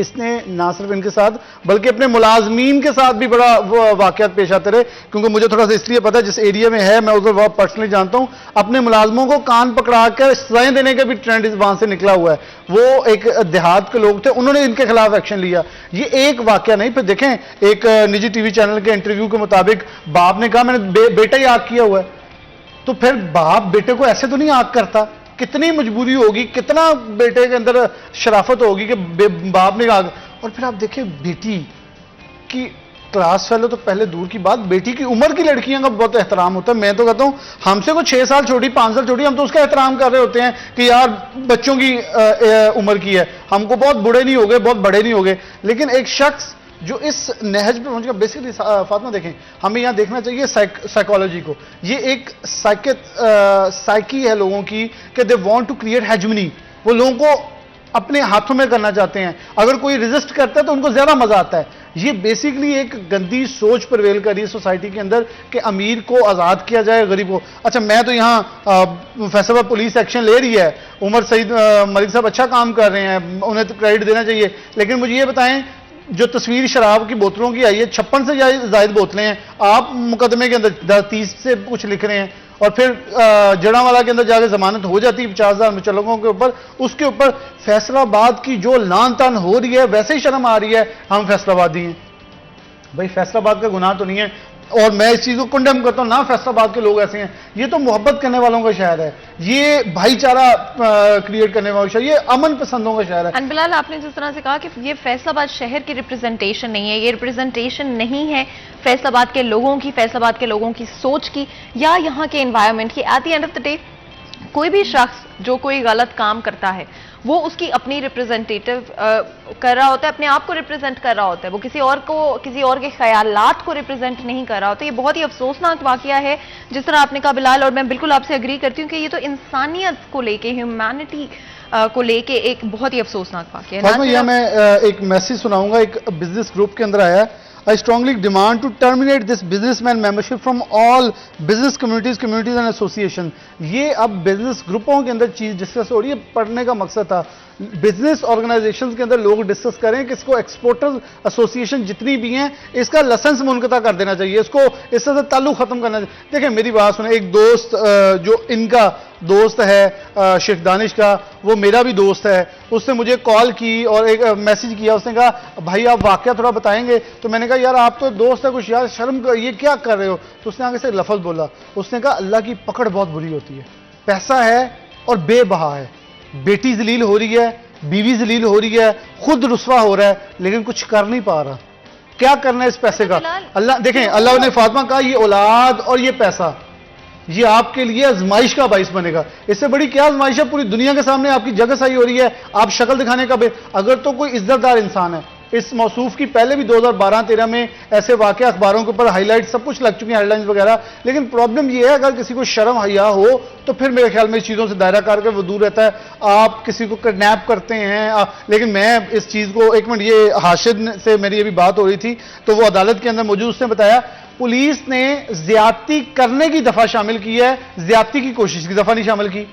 اس نے نہ صرف ان کے ساتھ بلکہ اپنے ملازمین کے ساتھ بھی بڑا واقعات پیش آتے رہے, کیونکہ مجھے تھوڑا سا اس لیے پتا ہے جس ایریا میں ہے میں ادھر بہت پرسنلی جانتا ہوں, اپنے ملازموں کو کان پکڑا کر سزائیں دینے کا بھی ٹرینڈ وہاں سے نکلا ہوا ہے. وہ ایک دیہات کے لوگ تھے, انہوں نے ان کے خلاف ایکشن لیا. یہ ایک واقعہ نہیں. پھر دیکھیں ایک نجی ٹی وی چینل کے انٹرویو کے مطابق باپ نے کہا میں نے بیٹا ہی آگ کیا ہوا ہے. تو پھر باپ بیٹے کو ایسے تو نہیں آگ کرتا, کتنی مجبوری ہوگی, کتنا بیٹے کے اندر شرافت ہوگی کہ باپ نے آگ. اور پھر آپ دیکھیں بیٹی کی کلاس فیلو تو پہلے دور کی بات, بیٹی کی عمر کی لڑکیاں کا بہت احترام ہوتا ہے. میں تو کہتا ہوں ہم سے کوئی 6 سال چھوٹی 5 سال چھوٹی, ہم تو اس کا احترام کر رہے ہوتے ہیں کہ یار بچوں کی عمر کی ہے, ہم کو بہت بوڑھے نہیں ہو گئے, بہت بڑے نہیں ہو گئے. لیکن ایک شخص جو اس نہج پہ پہنچ گیا, بیسیکلی فاطمہ دیکھیں ہمیں یہاں دیکھنا چاہیے سائیکالوجی کو. یہ ایک سائیکی ہے لوگوں کی کہ they want to create hegemony, وہ لوگوں کو اپنے ہاتھوں میں کرنا چاہتے ہیں. اگر کوئی ریزسٹ کرتا ہے تو ان کو زیادہ مزہ آتا ہے. یہ بیسیکلی ایک گندی سوچ پرویل کر رہی ہے سوسائٹی کے اندر کہ امیر کو آزاد کیا جائے, غریب کو. اچھا میں تو یہاں فیصلہ پولیس ایکشن لے رہی ہے, عمر سعید ملک صاحب اچھا کام کر رہے ہیں, انہیں تو کریڈٹ دینا چاہیے. لیکن مجھے یہ بتائیں جو تصویر شراب کی بوتلوں کی آئی ہے 56 سے زائد بوتلیں ہیں, آپ مقدمے کے اندر 30 سے کچھ لکھ رہے ہیں, اور پھر جڑاں والا کے اندر جا کے ضمانت ہو جاتی ہے 50,000 مچلقوں کے اوپر. اس کے اوپر فیصلہ آباد کی جو لان تان ہو رہی ہے ویسے ہی شرم آ رہی ہے ہم فیصلہ آبادی ہیں. بھائی فیصلہ آباد کا گناہ تو نہیں ہے, اور میں اس چیز کو کنڈیم کرتا ہوں, نہ فیصلہ آباد کے لوگ ایسے ہیں. یہ تو محبت کرنے والوں کا شہر ہے, یہ بھائی چارہ کریٹ کرنے والا شہر, یہ امن پسندوں کا شہر ہے. بلال آپ نے جس طرح سے کہا کہ یہ فیصل آباد شہر کی ریپرزنٹیشن نہیں ہے, یہ ریپرزنٹیشن نہیں ہے فیصل آباد کے لوگوں کی, فیصل آباد کے لوگوں کی سوچ کی یا یہاں کے انوائرمنٹ کی. At the end of the day کوئی بھی شخص جو کوئی غلط کام کرتا ہے وہ اس کی اپنی ریپرزنٹیٹیو کر رہا ہوتا ہے, اپنے آپ کو ریپرزینٹ کر رہا ہوتا ہے, وہ کسی اور کے خیالات کو ریپرزینٹ نہیں کر رہا ہوتا. یہ بہت ہی افسوسناک واقعہ ہے جس طرح آپ نے کہا بلال, اور میں بالکل آپ سے اگری کرتی ہوں کہ یہ تو انسانیت کو لے کے, ہیومینٹی کو لے کے ایک بہت ہی افسوسناک واقعہ ہے. یہاں میں ایک میسج سناؤں گا, ایک بزنس گروپ کے اندر آیا ہے. I strongly demand to terminate this businessman membership from all business communities and association. یہ اب بزنس گروپوں کے اندر چیز ڈسکس ہو رہی ہے, پڑھنے کا مقصد تھا بزنس آرگنائزیشنز کے اندر لوگ ڈسکس کریں کہ اس کو ایکسپورٹرز ایسوسیشن جتنی بھی ہیں اس کا لائسنس منقطع کر دینا چاہیے, اس کو اس سے تعلق ختم کرنا چاہیے. دیکھیں میری بات سنیں, ایک دوست جو ان کا دوست ہے شیخ دانش کا, وہ میرا بھی دوست ہے, اس نے مجھے کال کی اور ایک میسج کیا, اس نے کہا بھائی آپ واقعہ تھوڑا بتائیں گے. تو میں نے کہا یار آپ تو دوست ہے, کچھ یار شرم یہ کیا کر رہے ہو. تو اس نے آگے سے لفظ بولا, اس نے کہا اللہ کی پکڑ بہت بری ہوتی ہے, پیسہ ہے اور بے بہا ہے, بیٹی ذلیل ہو رہی ہے, بیوی ذلیل ہو رہی ہے, خود رسوا ہو رہا ہے, لیکن کچھ کر نہیں پا رہا. کیا کرنا ہے اس پیسے کا؟ اللہ دیکھیں, اللہ نے فاطمہ کہا یہ اولاد اور یہ پیسہ یہ آپ کے لیے آزمائش کا باعث بنے گا. اس سے بڑی کیا آزمائش ہے, پوری دنیا کے سامنے آپ کی جگہ صحیح ہو رہی ہے, آپ شکل دکھانے کا اگر تو کوئی عزت دار انسان ہے. اس موصوف کی پہلے بھی 2012-13 میں ایسے واقعہ اخباروں کے اوپر ہائی لائٹ سب کچھ لگ چکی ہیں, ہیڈ لائنز وغیرہ. لیکن پرابلم یہ ہے اگر کسی کو شرم حیا ہو تو پھر میرے خیال میں اس چیزوں سے دائرہ کار کے وہ دور رہتا ہے. آپ کسی کو کڈنیپ کرتے ہیں, لیکن میں اس چیز کو ایک منٹ, یہ حاشد سے میری ابھی بات ہو رہی تھی تو وہ عدالت کے اندر موجود, اس نے بتایا پولیس نے زیادتی کرنے کی دفعہ شامل کی ہے, زیادتی کی کوشش کی دفعہ نہیں شامل کی.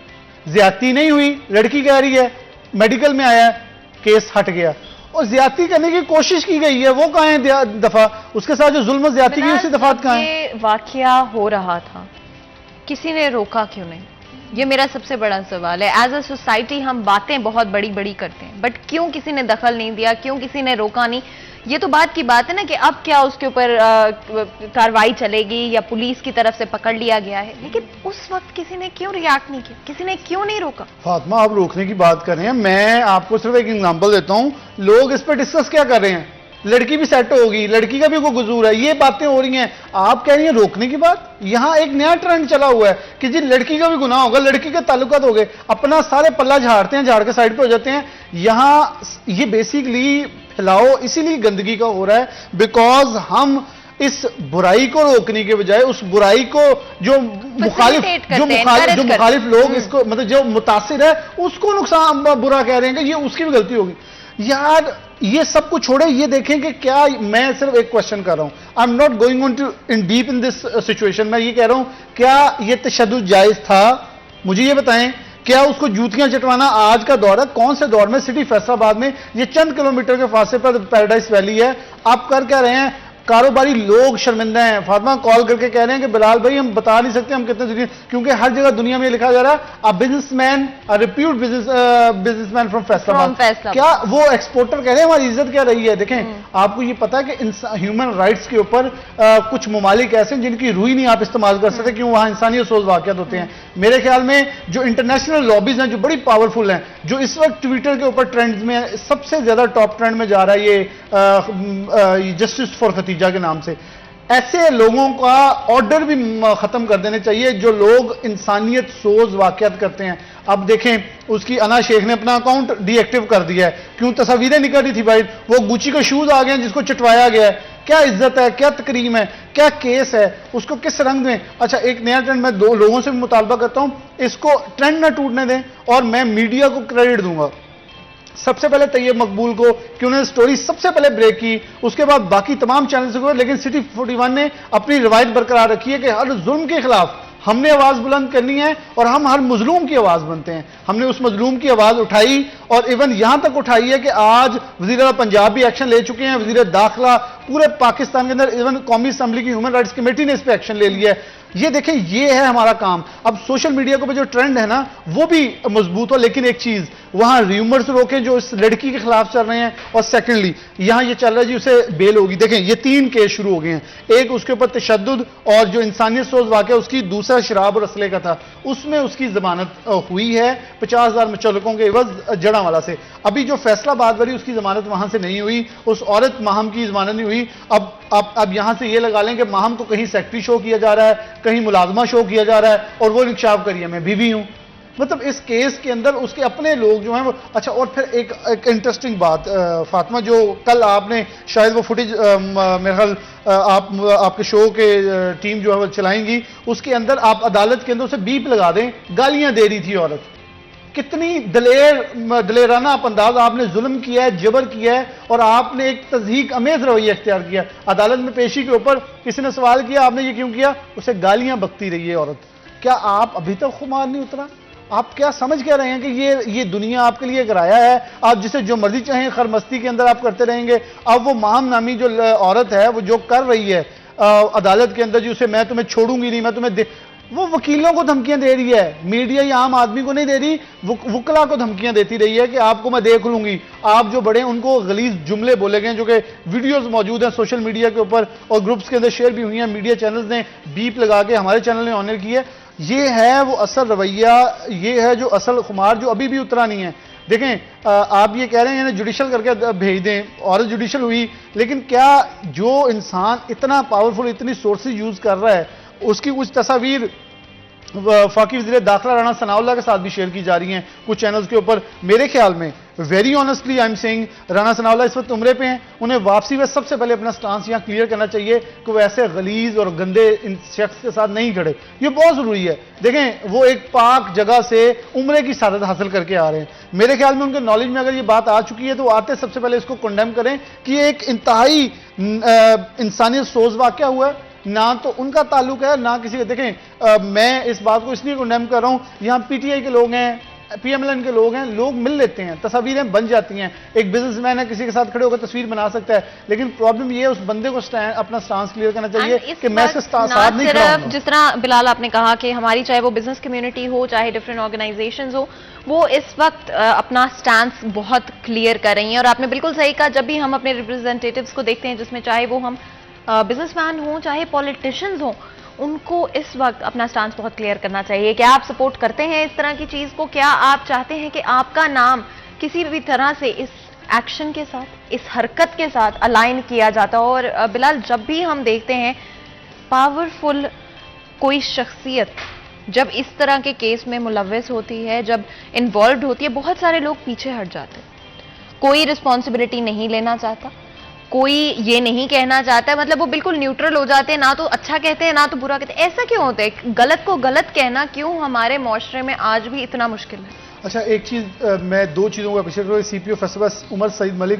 زیادتی نہیں ہوئی, لڑکی کہہ رہی ہے, میڈیکل میں آیا, کیس ہٹ گیا. اور زیادتی کرنے کی کوشش کی گئی ہے, وہ کہاں ہے دفعہ, اس کے ساتھ جو ظلم و زیادتی کی اسی دفعات کہاں ہیں. یہ واقعہ ہو رہا تھا, کسی نے روکا کیوں نہیں, یہ میرا سب سے بڑا سوال ہے. ایز اے سوسائٹی ہم باتیں بہت بڑی بڑی کرتے ہیں, بٹ کیوں کسی نے دخل نہیں دیا, کیوں کسی نے روکا نہیں. یہ تو بات کی بات ہے نا کہ اب کیا اس کے اوپر کارروائی چلے گی یا پولیس کی طرف سے پکڑ لیا گیا ہے, لیکن اس وقت کسی نے کیوں ریاکٹ نہیں کیا, کسی نے کیوں نہیں روکا. فاطمہ آپ روکنے کی بات کر رہے ہیں, میں آپ کو صرف ایک ایگزامپل دیتا ہوں. لوگ اس پہ ڈسکس کیا کر رہے ہیں, لڑکی بھی سیٹ ہوگی, لڑکی کا بھی کوئی قصور ہے, یہ باتیں ہو رہی ہیں. آپ کہہ رہی ہیں روکنے کی بات. یہاں ایک نیا ٹرینڈ چلا ہوا ہے کہ جی لڑکی کا بھی گناہ ہوگا, لڑکی کے تعلقات ہو گئے, اپنا سارے پلہ جھاڑتے ہیں, جھاڑ کے سائڈ پہ ہو جاتے ہیں. یہاں یہ بیسیکلی پھیلاؤ اسی لیے گندگی کا ہو رہا ہے, بیکاز ہم اس برائی کو روکنے کے بجائے اس برائی کو جو مخالف لوگ اس کو مطلب جو متاثر ہے اس کو نقصان برا کہہ رہے ہیں کہ یہ اس کی بھی غلطی ہوگی. یار یہ سب کچھ چھوڑے, یہ دیکھیں کہ کیا, میں صرف ایک کوشچن کر رہا ہوں, I am not going on to in deep in this situation. میں یہ کہہ رہا ہوں کیا یہ تشدد جائز تھا, مجھے یہ بتائیں کیا اس کو جوتیاں چٹوانا آج کا دور ہے؟ کون سے دور میں؟ سٹی فیصل آباد میں یہ چند کلومیٹر کے فاصلے پر پیراڈائز ویلی ہے، آپ کر کیا رہے ہیں؟ کاروباری لوگ شرمندہ ہیں. فاطمہ کال کر کے کہہ رہے ہیں کہ بلال بھائی ہم بتا نہیں سکتے ہم کتنے دنیا، کیونکہ ہر جگہ دنیا میں یہ لکھا جا رہا ہے business man, repute business man from Faisal آباد. کیا وہ ایکسپورٹر کہہ رہے ہیں ہماری عزت کیا رہی ہے؟ دیکھیں آپ کو یہ پتا ہے کہ ہیومن رائٹس کے اوپر کچھ ممالک ایسے ہیں جن کی روئی نہیں آپ استعمال کر سکتے کیوں وہاں انسانیت سوز واقعات ہوتے ہیں. میرے خیال میں جو انٹرنیشنل لابیز ہیں جو بڑی پاورفل ہیں، جو اس وقت ٹویٹر کے اوپر ٹرینڈز میں سب سے زیادہ ٹاپ ٹرینڈ میں جا رہا ہے یہ جسٹس فار ختیجہ کے نام سے، ایسے لوگوں کا آرڈر بھی ختم کر دینے چاہیے جو لوگ انسانیت سوز واقعات کرتے ہیں. اب دیکھیں اس کی انا شیخ نے اپنا اکاؤنٹ ڈی ایکٹیو کر دیا ہے، کیوں؟ تصاویریں نکل رہی تھی بھائی، وہ گوچی کے شوز آ گئے ہیں جس کو چٹوایا گیا ہے. کیا عزت ہے، کیا تکریم ہے، کیا کیس ہے، اس کو کس رنگ میں؟ اچھا ایک نیا ٹرینڈ میں دو لوگوں سے بھی مطالبہ کرتا ہوں، اس کو ٹرینڈ نہ ٹوٹنے دیں اور میں میڈیا کو کریڈٹ دوں گا. سب سے پہلے طیب مقبول کو کہ انہوں نے سٹوری سب سے پہلے بریک کی، اس کے بعد باقی تمام چینلز کو، لیکن سٹی 41 نے اپنی روایت برقرار رکھی ہے کہ ہر ظلم کے خلاف ہم نے آواز بلند کرنی ہے اور ہم ہر مظلوم کی آواز بنتے ہیں. ہم نے اس مظلوم کی آواز اٹھائی اور ایون یہاں تک اٹھائی ہے کہ آج وزیر اعلیٰ پنجاب بھی ایکشن لے چکے ہیں، وزیر داخلہ پورے پاکستان کے اندر، ایون قومی اسمبلی کی ہیومن رائٹس کمیٹی نے اس پہ ایکشن لے لیا ہے. یہ دیکھیں یہ ہے ہمارا کام. اب سوشل میڈیا کو جو ٹرینڈ ہے نا وہ بھی مضبوط ہو، لیکن ایک چیز وہاں ریومرز روکیں جو اس لڑکی کے خلاف چل رہے ہیں، اور سیکنڈلی یہاں یہ چل رہا ہے جی اسے بیل ہوگی. دیکھیں یہ 3 کیس شروع ہو گئے ہیں، ایک اس کے اوپر تشدد اور جو انسانیت سوز واقعہ اس کی، دوسرا شراب اور اسلحے کا تھا، اس میں اس کی ضمانت ہوئی ہے 50,000 مچلقوں کے عوض جڑاں والا سے. ابھی جو فیصلہ آباد والی اس کی ضمانت وہاں سے نہیں ہوئی، اس عورت ماہم کی ضمانت نہیں ہوئی. اب یہاں سے یہ لگا لیں کہ ماہم کو کہیں سیکٹری شو کیا جا رہا ہے، کہیں ملازمہ شو کیا جا رہا ہے اور وہ انکشاف کریے میں بیوی ہوں. مطلب اس کیس کے اندر اس کے اپنے لوگ جو ہیں وہ اچھا. اور پھر ایک انٹرسٹنگ بات فاطمہ، جو کل آپ نے شاید وہ فوٹیج میرے خیال آپ کے شو کے ٹیم جو ہے وہ چلائیں گی، اس کے اندر آپ عدالت کے اندر اسے بیپ لگا دیں، گالیاں دے رہی تھی عورت. کتنی دلیرانہ انداز، آپ نے ظلم کیا ہے، جبر کیا ہے اور آپ نے ایک تضحیک امیز رویہ اختیار کیا. عدالت میں پیشی کے اوپر کسی نے سوال کیا آپ نے یہ کیوں کیا، اسے گالیاں بکتی رہی ہے عورت. کیا آپ ابھی تک خمار نہیں اترا؟ آپ کیا سمجھ کیا رہے ہیں کہ یہ دنیا آپ کے لیے کرایا ہے؟ آپ جسے جو مرضی چاہیں خرمستی کے اندر آپ کرتے رہیں گے. اب وہ ماہم نامی جو عورت ہے وہ جو کر رہی ہے عدالت کے اندر جی اسے میں تمہیں چھوڑوں گی نہیں، میں تمہیں وہ وکیلوں کو دھمکیاں دے رہی ہے، میڈیا یا عام آدمی کو نہیں دے رہی، وکلا کو دھمکیاں دیتی رہی ہے کہ آپ کو میں دیکھ لوں گی. آپ جو بڑے ان کو غلیظ جملے بولے گئے جو کہ ویڈیوز موجود ہیں سوشل میڈیا کے اوپر اور گروپس کے اندر شیئر بھی ہوئی ہیں، میڈیا چینلز نے بیپ لگا کے ہمارے چینل نے آنر کی ہے. یہ ہے وہ اصل رویہ، یہ ہے جو اصل خمار جو ابھی بھی اترا نہیں ہے. دیکھیں آپ یہ کہہ رہے ہیں جوڈیشل کر کے بھیج دیں، عورت جوڈیشل ہوئی، لیکن کیا جو انسان اتنا پاورفل اتنی سورسز یوز کر رہا ہے اس کی کچھ تصاویر وفاقی وزیر داخلہ رانا ثناء اللہ کے ساتھ بھی شیئر کی جا رہی ہیں کچھ چینلز کے اوپر. میرے خیال میں very honestly I am saying Rana Sanaullah اس وقت عمرے پہ ہیں، انہیں واپسی میں سب سے پہلے اپنا سٹانس یہاں کلیئر کرنا چاہیے کہ وہ ایسے غلیظ اور گندے ان شخص کے ساتھ نہیں کھڑے. یہ بہت ضروری ہے. دیکھیں وہ ایک پاک جگہ سے عمرے کی سعادت حاصل کر کے آ رہے ہیں. میرے خیال میں ان کے نالج میں اگر یہ بات آ چکی ہے تو آتے سب سے پہلے اس کو کنڈیم کریں کہ یہ ایک انتہائی انسانیت سوز واقعہ ہوا ہے. نہ تو ان کا تعلق ہے نہ کسی کا. دیکھیں میں اس بات کو اس لیے کنڈیم کر رہا ہوں، یہاں پی ٹی آئی کے لوگ ہیں، پی ایم ایل این کے لوگ ہیں، لوگ مل لیتے ہیں، تصاویریں بن جاتی ہیں. ایک بزنس مین ہے کسی کے ساتھ کھڑے ہو کر تصویر بنا سکتا ہے، لیکن پرابلم یہ ہے اس بندے کو اپنا سٹانس کلیئر کرنا چاہیے کہ میں اس ساتھ نہیں کھڑا ہوں. جس طرح بلال آپ نے کہا کہ ہماری چاہے وہ بزنس کمیونٹی ہو چاہے ڈفرینٹ آرگنائزیشنز ہو، وہ اس وقت اپنا سٹانس بہت کلیئر کر رہی ہیں. اور آپ نے بالکل صحیح کہا، جب بھی ہم اپنے ریپرزینٹیٹیوز کو دیکھتے ہیں جس میں چاہے وہ ہم بزنس مین ہوں چاہے پولیٹیشنز ہوں، ان کو اس وقت اپنا سٹانس بہت کلیئر کرنا چاہیے. کیا آپ سپورٹ کرتے ہیں اس طرح کی چیز کو؟ کیا آپ چاہتے ہیں کہ آپ کا نام کسی بھی طرح سے اس ایکشن کے ساتھ، اس حرکت کے ساتھ الائن کیا جاتا ہو؟ اور بلال جب بھی ہم دیکھتے ہیں پاورفل کوئی شخصیت جب اس طرح کے کیس میں ملوث ہوتی ہے، جب انوالوڈ ہوتی ہے، بہت سارے لوگ پیچھے ہٹ جاتے ہیں. کوئی رسپانسبلٹی نہیں لینا چاہتا، کوئی یہ نہیں کہنا چاہتا ہے، مطلب وہ بالکل نیوٹرل ہو جاتے ہیں، نہ تو اچھا کہتے ہیں نہ تو برا کہتے ہیں. ایسا کیوں ہوتا ہے؟ غلط کو غلط کہنا کیوں ہمارے معاشرے میں آج بھی اتنا مشکل ہے؟ اچھا ایک چیز میں 2 چیزوں کو اپریشیٹ کروں. سی پی او فیصل عمر سعید ملک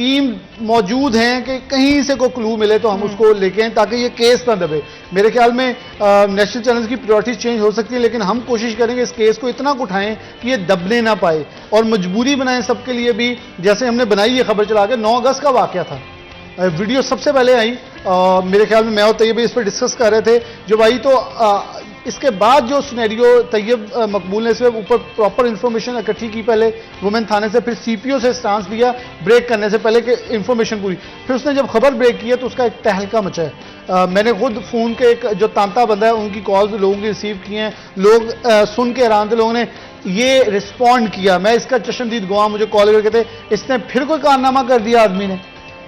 ٹیم موجود ہیں کہ کہیں سے کوئی کلو ملے تو ہم اس کو لے کے آئیں تاکہ یہ کیس نہ دبے. میرے خیال میں نیشنل چینلز کی پریورٹیز چینج ہو سکتی ہیں لیکن ہم کوشش کریں گے اس کیس کو اتنا اٹھائیں کہ یہ دبنے نہ پائے اور مجبوری بنائیں سب کے لیے بھی. جیسے ہم نے بنائی یہ خبر چلا کے 9 اگست کا واقعہ تھا, ویڈیو سب سے پہلے آئی, میرے خیال میں اور طیب اس پہ ڈسکس کر رہے تھے جب آئی, تو اس کے بعد جو سینیریو طیب مقبول نے اس میں اوپر پراپر انفارمیشن اکٹھی کی پہلے وومن تھانے سے, پھر سی پی او سے سٹانس لیا بریک کرنے سے پہلے کہ انفارمیشن پوری, پھر اس نے جب خبر بریک کی ہے تو اس کا ایک تہلکہ مچا ہے. میں نے خود فون کے ایک جو تانتا بندہ ہے ان کی کالز لوگوں کی ریسیو کی ہیں, لوگ سن کے حیران تھے, لوگوں نے یہ رسپونڈ کیا. میں اس کا چشمدید گواہ, مجھے کال کر کے تھے اس نے پھر کوئی کارنامہ کر دیا آدمی نے.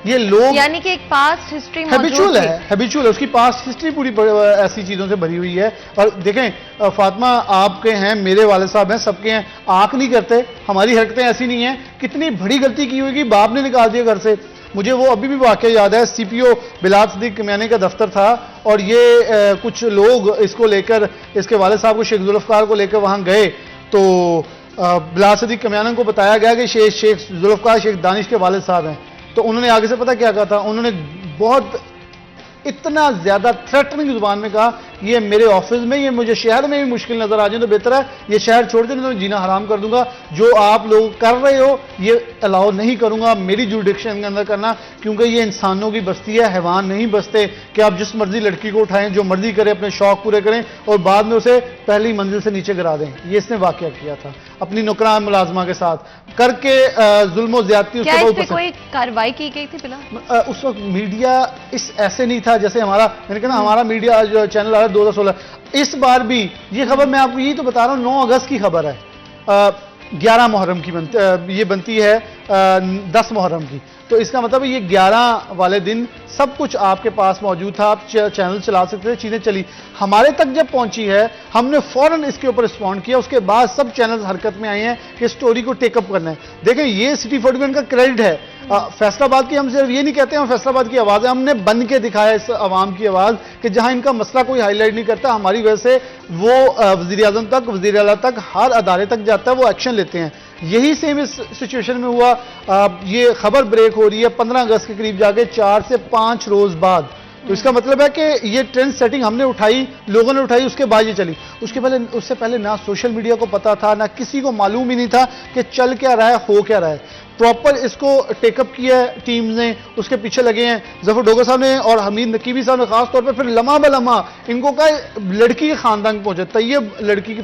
یہ لوگ یعنی کہ ایک پاسٹ ہسٹری ہیبیچول ہے, اس کی پاسٹ ہسٹری پوری ایسی چیزوں سے بھری ہوئی ہے. اور دیکھیں فاطمہ آپ کے ہیں, میرے والد صاحب ہیں, سب کے ہیں, آنکھ نہیں کرتے, ہماری حرکتیں ایسی نہیں ہیں. کتنی بڑی غلطی کی ہوئی کہ باپ نے نکال دیا گھر سے. مجھے وہ ابھی بھی واقعہ یاد ہے, سی پی او بلال صدیق کمیانی کا دفتر تھا اور یہ کچھ لوگ اس کو لے کر, اس کے والد صاحب کو شیخ ذوالفقار کو لے کر وہاں گئے تو بلال صدیق کمیانی کو بتایا گیا کہ شیخ ذوالفقار شیخ دانش کے والد صاحب ہیں. تو انہوں نے آگے سے پتہ کیا کہا تھا, انہوں نے بہت اتنا زیادہ تھریٹننگ زبان میں کہا کہ یہ میرے آفس میں, یہ مجھے شہر میں بھی مشکل نظر آ جائے تو بہتر ہے یہ شہر چھوڑ دیں, تو جینا حرام کر دوں گا. جو آپ لوگ کر رہے ہو یہ الاؤ نہیں کروں گا میری جوریڈکشن کے اندر کرنا, کیونکہ یہ انسانوں کی بستی ہے, حیوان نہیں بستے کہ آپ جس مرضی لڑکی کو اٹھائیں, جو مرضی کریں, اپنے شوق پورے کریں اور بعد میں اسے پہلی منزل سے نیچے گرا دیں. یہ اس نے واقعہ کیا تھا اپنی نوکران ملازمہ کے ساتھ کر کے ظلم و زیادتی. کیا اس پہ کوئی کارروائی کی گئی تھی بلا؟ اس وقت میڈیا اس ایسے نہیں تھا جیسے ہمارا, میں نے کہا نا ہمارا میڈیا جو چینل آ رہا ہے 2016. اس بار بھی یہ خبر میں آپ کو یہی تو بتا رہا ہوں, 9 اگست کی خبر ہے, 11 محرم کی یہ بنتی ہے 10 محرم کی. تو اس کا مطلب یہ 11 والے دن سب کچھ آپ کے پاس موجود تھا, آپ چینل چلا سکتے تھے, چیزیں چلی. ہمارے تک جب پہنچی ہے ہم نے فوراً اس کے اوپر رسپونڈ کیا, اس کے بعد سب چینلز حرکت میں آئے ہیں کہ سٹوری کو ٹیک اپ کرنا ہے. دیکھیں یہ سٹی 41 کا کریڈٹ ہے. فیصل آباد کی ہم صرف یہ نہیں کہتے ہیں, فیصل آباد کی آواز ہے, ہم نے بن کے دکھایا اس عوام کی آواز کہ جہاں ان کا مسئلہ کوئی ہائی لائٹ نہیں کرتا, ہماری وجہ سے وہ وزیر اعظم تک, وزیر اعلیٰ تک, ہر ادارے تک جاتا ہے, وہ ایکشن لیتے ہیں. یہی سیم اس سچویشن میں ہوا. یہ خبر بریک ہو رہی ہے 15 اگست کے قریب جا کے 4 سے 5 روز بعد. تو اس کا مطلب ہے کہ یہ ٹرینڈ سیٹنگ ہم نے اٹھائی, لوگوں نے اٹھائی, اس کے بعد یہ چلی. اس سے پہلے نہ سوشل میڈیا کو پتا تھا, نہ کسی کو معلوم ہی نہیں تھا کہ چل کیا رہا ہے, ہو کیا رہا ہے. پراپر اس کو ٹیک اپ کیا ہے ٹیمز نے, اس کے پیچھے لگے ہیں. ظفر ڈوگر صاحب نے اور حمید نقیبی صاحب نے خاص طور پہ پھر لمحہ بلمحہ ان کو کہا لڑکی کے خاندان پہنچے. طیب لڑکی کی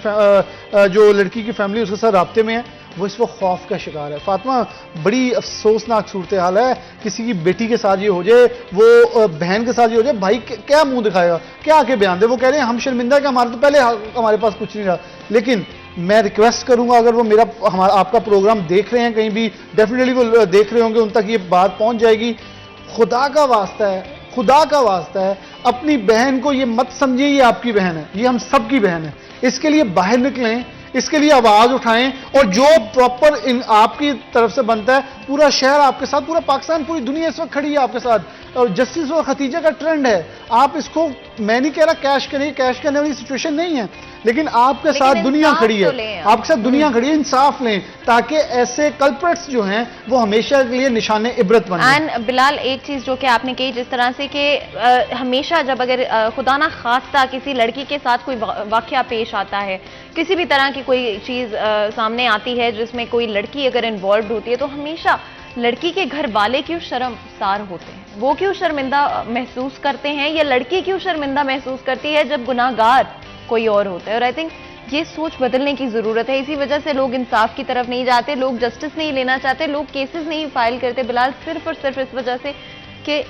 جو لڑکی کی فیملی اس کے ساتھ رابطے میں ہے, وہ اس وقت خوف کا شکار ہے. فاطمہ بڑی افسوسناک صورتحال ہے, کسی کی بیٹی کے ساتھ یہ ہو جائے, وہ بہن کے ساتھ یہ ہو جائے, بھائی کیا منہ دکھائے گا, کیا آ کے بیان دے. وہ کہہ رہے ہیں ہم شرمندہ کہ ہمارے تو پہلے ہمارے پاس کچھ نہیں رہا. لیکن میں ریکویسٹ کروں گا اگر وہ آپ کا پروگرام دیکھ رہے ہیں کہیں بھی, ڈیفینیٹلی وہ دیکھ رہے ہوں گے, ان تک یہ بات پہنچ جائے گی. خدا کا واسطہ ہے, خدا کا واسطہ ہے, اپنی بہن کو یہ مت سمجھیں یہ آپ کی بہن ہے, یہ ہم سب کی بہن ہے. اس کے لیے باہر نکلیں, اس کے لیے آواز اٹھائیں, اور جو پراپر آپ کی طرف سے بنتا ہے, پورا شہر آپ کے ساتھ, پورا پاکستان, پوری دنیا اس وقت کھڑی ہے آپ کے ساتھ. اور جسٹس اور ختیجہ کا ٹرینڈ ہے, آپ اس کو, میں نہیں کہہ رہا کیش کریں, کیش کرنے والی سچویشن نہیں ہے, لیکن آپ کے ساتھ دنیا کھڑی ہے, آپ کے ساتھ دنیا کھڑی ہے. انصاف لیں تاکہ ایسے کلپریٹس جو ہیں وہ ہمیشہ کے لیے نشان عبرت بنیں. اینڈ بلال ایک چیز جو کہ آپ نے کہی جس طرح سے کہ ہمیشہ جب اگر خدا نہ خواستہ کسی لڑکی کے ساتھ کوئی واقعہ پیش آتا ہے, کسی بھی طرح کی کوئی چیز سامنے آتی ہے جس میں کوئی لڑکی اگر انوالوڈ ہوتی ہے, تو ہمیشہ لڑکی کے گھر والے کیوں شرمسار ہوتے ہیں, وہ کیوں شرمندہ محسوس کرتے ہیں, یا لڑکی کیوں شرمندہ محسوس کرتی ہے جب گناہ گار کوئی اور ہوتا ہے. اور آئی تھنک یہ سوچ بدلنے کی ضرورت ہے. اسی وجہ سے لوگ انصاف کی طرف نہیں جاتے, لوگ جسٹس نہیں لینا چاہتے, لوگ کیسز نہیں فائل کرتے بلال, صرف اور صرف اس وجہ سے کہ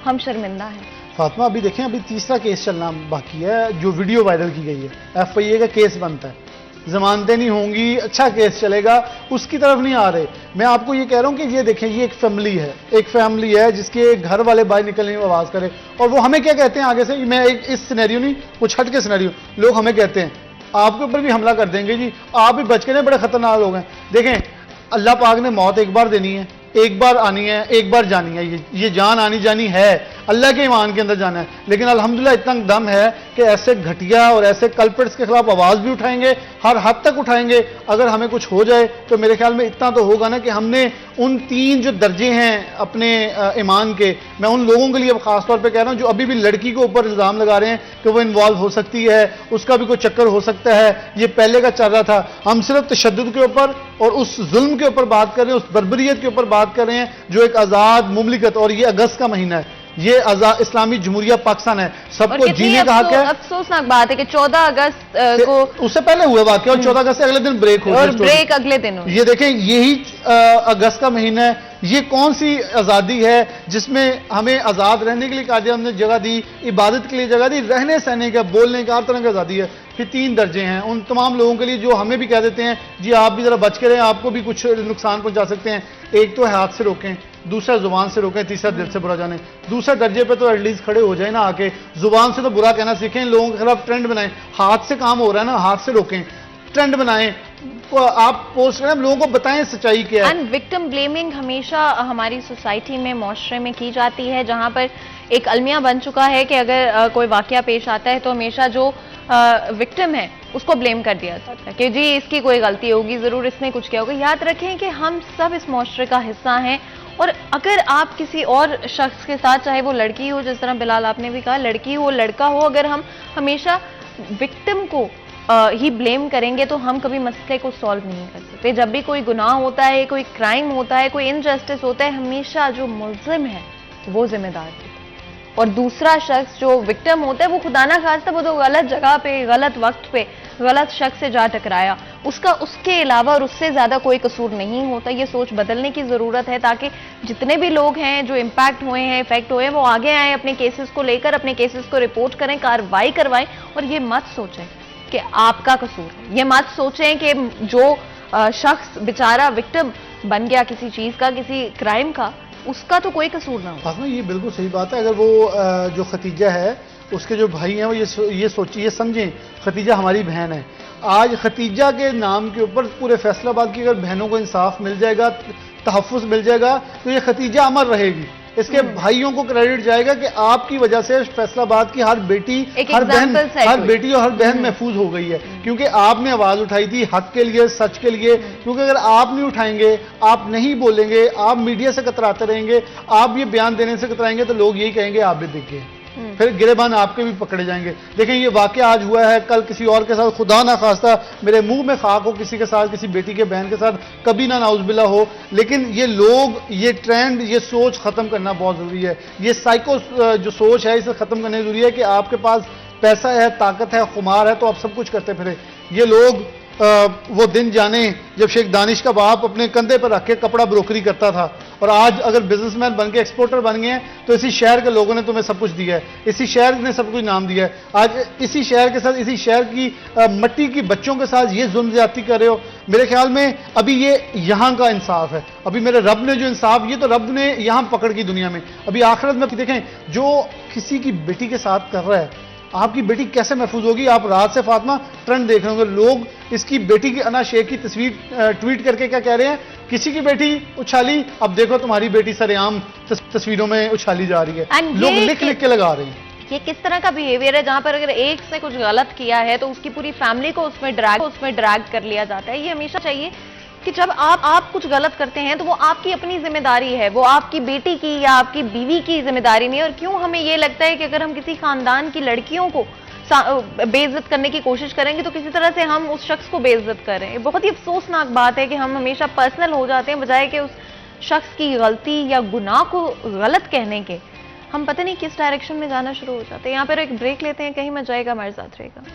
ہم شرمندہ ہیں. فاطمہ ابھی دیکھیں, ابھی تیسرا کیس چلنا باقی ہے جو ویڈیو وائرل کی گئی ہے, ایف آئی اے کا کیس بنتا ہے, ضمانتیں نہیں ہوں گی, اچھا کیس چلے گا, اس کی طرف نہیں آ رہے. میں آپ کو یہ کہہ رہا ہوں کہ یہ دیکھیں, یہ ایک فیملی ہے جس کے گھر والے باہر نکلنے میں آواز کرے, اور وہ ہمیں کیا کہتے ہیں آگے سے, میں اس سینیریو نہیں, کچھ ہٹ کے سینیریو, لوگ ہمیں کہتے ہیں آپ کے اوپر بھی حملہ کر دیں گے جی, آپ بھی بچ کے نہیں, بڑے خطرناک لوگ ہیں. دیکھیں اللہ پاک نے موت ایک بار دینی ہے, ایک بار آنی ہے, ایک بار جانی ہے, یہ جان آنی جانی ہے. اللہ کے ایمان کے اندر جانا ہے. لیکن الحمدللہ اتنا دم ہے کہ ایسے گھٹیا اور ایسے کلپٹس کے خلاف آواز بھی اٹھائیں گے, ہر حد تک اٹھائیں گے. اگر ہمیں کچھ ہو جائے تو میرے خیال میں اتنا تو ہوگا نا کہ ہم نے ان 3 جو درجے ہیں اپنے ایمان کے, میں ان لوگوں کے لیے خاص طور پہ کہہ رہا ہوں جو ابھی بھی لڑکی کے اوپر الزام لگا رہے ہیں کہ وہ انوالو ہو سکتی ہے, اس کا بھی کوئی چکر ہو سکتا ہے, یہ پہلے کا چل رہا تھا. ہم صرف تشدد کے اوپر اور اس ظلم کے اوپر بات کر رہے ہیں, اس بربریت کے اوپر بات کر رہے ہیں جو ایک آزاد مملکت, اور یہ اگست کا مہینہ ہے, یہ اسلامی جمہوریہ پاکستان ہے, سب کو جینے کا حق ہے. افسوسناک بات ہے کہ 14 اگست کو اس سے پہلے ہوا واقعہ, اور 14 اگست سے اگلے دن بریک ہو, اور بریک اگلے دن ہو. یہ دیکھیں یہی اگست کا مہینہ ہے, یہ کون سی آزادی ہے جس میں ہمیں آزاد رہنے کے لیے کہا جائے, ہم نے جگہ دی, عبادت کے لیے جگہ دی, رہنے سہنے کا, بولنے کا, ہر طرح کی آزادی ہے. پھر 3 درجے ہیں ان تمام لوگوں کے لیے جو ہمیں بھی کہہ دیتے ہیں جی آپ بھی ذرا بچ کے رہیں, آپ کو بھی کچھ نقصان پہنچا سکتے ہیں. ایک تو ہاتھ سے روکیں, دوسرا زبان سے روکیں, تیسرا دل سے برا جانیں. دوسرے درجے پہ تو ایٹ لیسٹ کھڑے ہو جائیں نا آ کے, زبان سے تو برا کہنا سیکھیں, لوگوں کے خلاف ٹرینڈ بنائیں. ہاتھ سے کام ہو رہا ہے نا, ہاتھ سے روکیں, ٹرینڈ بنائیں, آپ پوسٹ کریں, لوگوں کو بتائیں سچائی کیا ہے. اینڈ وکٹم بلیمنگ ہمیشہ ہماری سوسائٹی میں, معاشرے میں کی جاتی ہے, جہاں پر ایک المیہ بن چکا ہے کہ اگر کوئی واقعہ پیش آتا ہے تو ہمیشہ جو وکٹم ہے اس کو بلیم کر دیا جاتا ہے کہ جی اس کی کوئی غلطی ہوگی, ضرور اس نے کچھ کیا ہوگا. یاد رکھیں کہ ہم سب اس معاشرے کا حصہ ہیں, اور اگر آپ کسی اور شخص کے ساتھ, چاہے وہ لڑکی ہو, جس طرح بلال آپ نے بھی کہا, لڑکی ہو لڑکا ہو, اگر ہم ہمیشہ وکٹم کو ہی بلیم کریں گے تو ہم کبھی مسئلے کو سالو نہیں کر سکتے. جب بھی کوئی گناہ ہوتا ہے, کوئی کرائم ہوتا ہے, کوئی انجسٹس ہوتا ہے, ہمیشہ جو ملزم ہے وہ ذمہ دار ہوتا ہے, اور دوسرا شخص جو وکٹم ہوتا ہے وہ خدا نہ خواستہ وہ تو غلط جگہ پہ, غلط وقت پہ, غلط شخص سے جا ٹکرایا, اس کے علاوہ اور اس سے زیادہ کوئی قصور نہیں ہوتا. یہ سوچ بدلنے کی ضرورت ہے تاکہ جتنے بھی لوگ ہیں جو امپیکٹ ہوئے ہیں, افیکٹ ہوئے ہیں, وہ آگے آئیں, اپنے کیسز کو لے کر اپنے کیسز کو رپورٹ کریں, کارروائی کروائیں, اور یہ مت سوچیں کہ آپ کا قصور ہے. یہ مت سوچیں کہ جو شخص بیچارہ وکٹم بن گیا کسی چیز کا, کسی کرائم کا, اس کا تو کوئی قصور نہ ہو. فاطمہ یہ بالکل صحیح بات ہے. اگر وہ جو ختیجہ ہے اس کے جو بھائی ہیں وہ یہ سمجھیں ختیجہ ہماری بہن ہے. آج ختیجہ کے نام کے اوپر پورے فیصل آباد کی اگر بہنوں کو انصاف مل جائے گا, تحفظ مل جائے گا, تو یہ ختیجہ امر رہے گی. اس کے بھائیوں کو کریڈٹ جائے گا کہ آپ کی وجہ سے فیصل آباد کی ہر بیٹی, ہر بیٹی اور ہر بہن محفوظ ہو گئی ہے, کیونکہ آپ نے آواز اٹھائی تھی حق کے لیے, سچ کے لیے. کیونکہ اگر آپ نہیں اٹھائیں گے, آپ نہیں بولیں گے, آپ میڈیا سے کتراتے رہیں گے, آپ یہ بیان دینے سے کترائیں گے, تو لوگ یہی کہیں گے آپ بھی دیکھیں, پھر گریبان آپ کے بھی پکڑے جائیں گے. دیکھیں یہ واقعہ آج ہوا ہے, کل کسی اور کے ساتھ, خدا نہ خواستہ میرے منہ میں خاک ہو کسی کے ساتھ, کسی بیٹی کے بہن کے ساتھ, کبھی نہ نعوذ باللہ ہو. لیکن یہ لوگ, یہ ٹرینڈ, یہ سوچ ختم کرنا بہت ضروری ہے. یہ سائیکو جو سوچ ہے اسے ختم کرنے ضروری ہے کہ آپ کے پاس پیسہ ہے, طاقت ہے, خمار ہے, تو آپ سب کچھ کرتے پھرے. یہ لوگ وہ دن جانے جب شیخ دانش کا باپ اپنے کندھے پر رکھ کے کپڑا بروکری کرتا تھا, اور آج اگر بزنس مین بن کے ایکسپورٹر بن گئے ہیں, تو اسی شہر کے لوگوں نے تمہیں سب کچھ دیا ہے, اسی شہر نے سب کچھ نام دیا ہے. آج اسی شہر کے ساتھ, اسی شہر کی مٹی کی بچوں کے ساتھ یہ ظلم زیادتی کر رہے ہو. میرے خیال میں ابھی یہ یہاں کا انصاف ہے, ابھی میرے رب نے جو انصاف, یہ تو رب نے یہاں پکڑ کی دنیا میں. ابھی آخرت میں دیکھیں جو کسی کی بیٹی کے ساتھ کر رہا ہے, آپ کی بیٹی کیسے محفوظ ہوگی. آپ رات سے فاطمہ ٹرینڈ دیکھ رہے ہوں گے, لوگ اس کی بیٹی کی انا شیخ کی تصویر ٹویٹ کر کے کیا کہہ رہے ہیں, کسی کی بیٹی اچھالی, اب دیکھو تمہاری بیٹی سر عام تصویروں میں اچھالی جا رہی ہے. لوگ لکھ لکھ کے لگا رہے ہیں. یہ کس طرح کا بیہیویئر ہے جہاں پر اگر ایک سے کچھ غلط کیا ہے تو اس کی پوری فیملی کو اس میں ڈریگ کر لیا جاتا ہے. یہ ہمیشہ چاہیے کہ جب آپ کچھ غلط کرتے ہیں تو وہ آپ کی اپنی ذمہ داری ہے, وہ آپ کی بیٹی کی یا آپ کی بیوی کی ذمہ داری نہیں ہے. اور کیوں ہمیں یہ لگتا ہے کہ اگر ہم کسی خاندان کی لڑکیوں کو بے عزت کرنے کی کوشش کریں گے تو کسی طرح سے ہم اس شخص کو بے عزت کر رہے ہیں. بہت ہی افسوسناک بات ہے کہ ہم ہمیشہ پرسنل ہو جاتے ہیں, بجائے کہ اس شخص کی غلطی یا گناہ کو غلط کہنے کے ہم پتہ نہیں کس ڈائریکشن میں جانا شروع ہو جاتے ہیں. یہاں پر ایک بریک لیتے ہیں, کہیں مت جائے گا, ہمارے ساتھ رہے گا.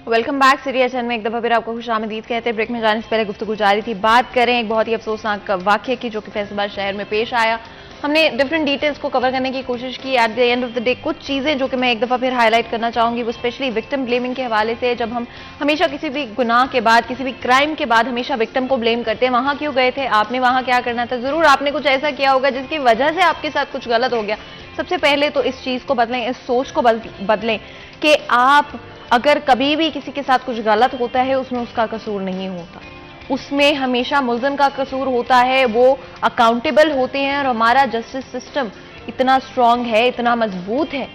Welcome back. سیریز چین میں ایک دفعہ پھر آپ کو خوش آمدید کہتے ہیں. بریک میں جانے سے پہلے گفتگو جاری تھی, بات کریں ایک بہت ہی افسوسناک واقعے کی جو کہ فیصل آباد شہر میں پیش آیا. ہم نے ڈفرنٹ ڈیٹیلز کو کور کرنے کی کوشش کی. At the end of the day کچھ چیزیں جو کہ میں ایک دفعہ پھر ہائی لائٹ کرنا چاہوں گی, وہ اسپیشلی وکٹم بلیمنگ کے حوالے سے. جب ہم ہمیشہ کسی بھی گناہ کے بعد, کسی بھی کرائم کے بعد ہمیشہ وکٹم کو بلیم کرتے ہیں, وہاں کیوں گئے تھے, آپ نے وہاں کیا کرنا تھا, ضرور آپ نے کچھ ایسا کیا ہوگا جس کی وجہ سے آپ کے ساتھ کچھ غلط ہو گیا. سب سے پہلے تو اس چیز کو بدلیں, اس سوچ کو بدلیں کہ آپ اگر کبھی بھی کسی کے ساتھ کچھ غلط ہوتا ہے اس میں اس کا قصور نہیں ہوتا. اس میں ہمیشہ ملزم کا قصور ہوتا ہے, وہ اکاؤنٹیبل ہوتے ہیں, اور ہمارا جسٹس سسٹم اتنا اسٹرانگ ہے, اتنا مضبوط ہے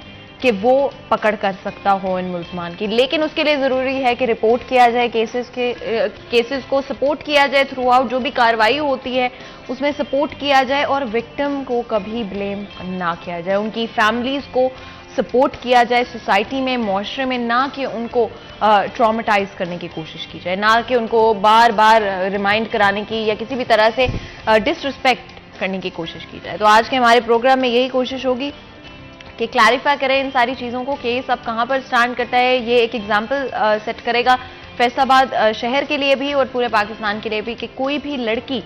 کہ وہ پکڑ کر سکتا ہو ان ملزمان کی. لیکن اس کے لیے ضروری ہے کہ رپورٹ کیا جائے, کیسز کو سپورٹ کیا جائے, تھرو آؤٹ جو بھی کارروائی ہوتی ہے اس میں سپورٹ کیا جائے, اور وکٹم کو کبھی بلیم نہ کیا جائے, ان کی فیملیز کو سپورٹ کیا جائے سوسائٹی میں, معاشرے میں, نہ کہ ان کو ٹراماٹائز کرنے کی کوشش کی جائے, نہ کہ ان کو بار بار ریمائنڈ کرانے کی یا کسی بھی طرح سے ڈس ریسپیکٹ کرنے کی کوشش کی جائے. تو آج کے ہمارے پروگرام میں یہی کوشش ہوگی کہ کلیریفائی کریں ان ساری چیزوں کو, کیس اب کہاں پر سٹینڈ کرتا ہے. یہ ایک ایگزامپل سیٹ کرے گا فیصل آباد شہر کے لیے بھی اور پورے پاکستان کے لیے بھی, کہ کوئی بھی لڑکی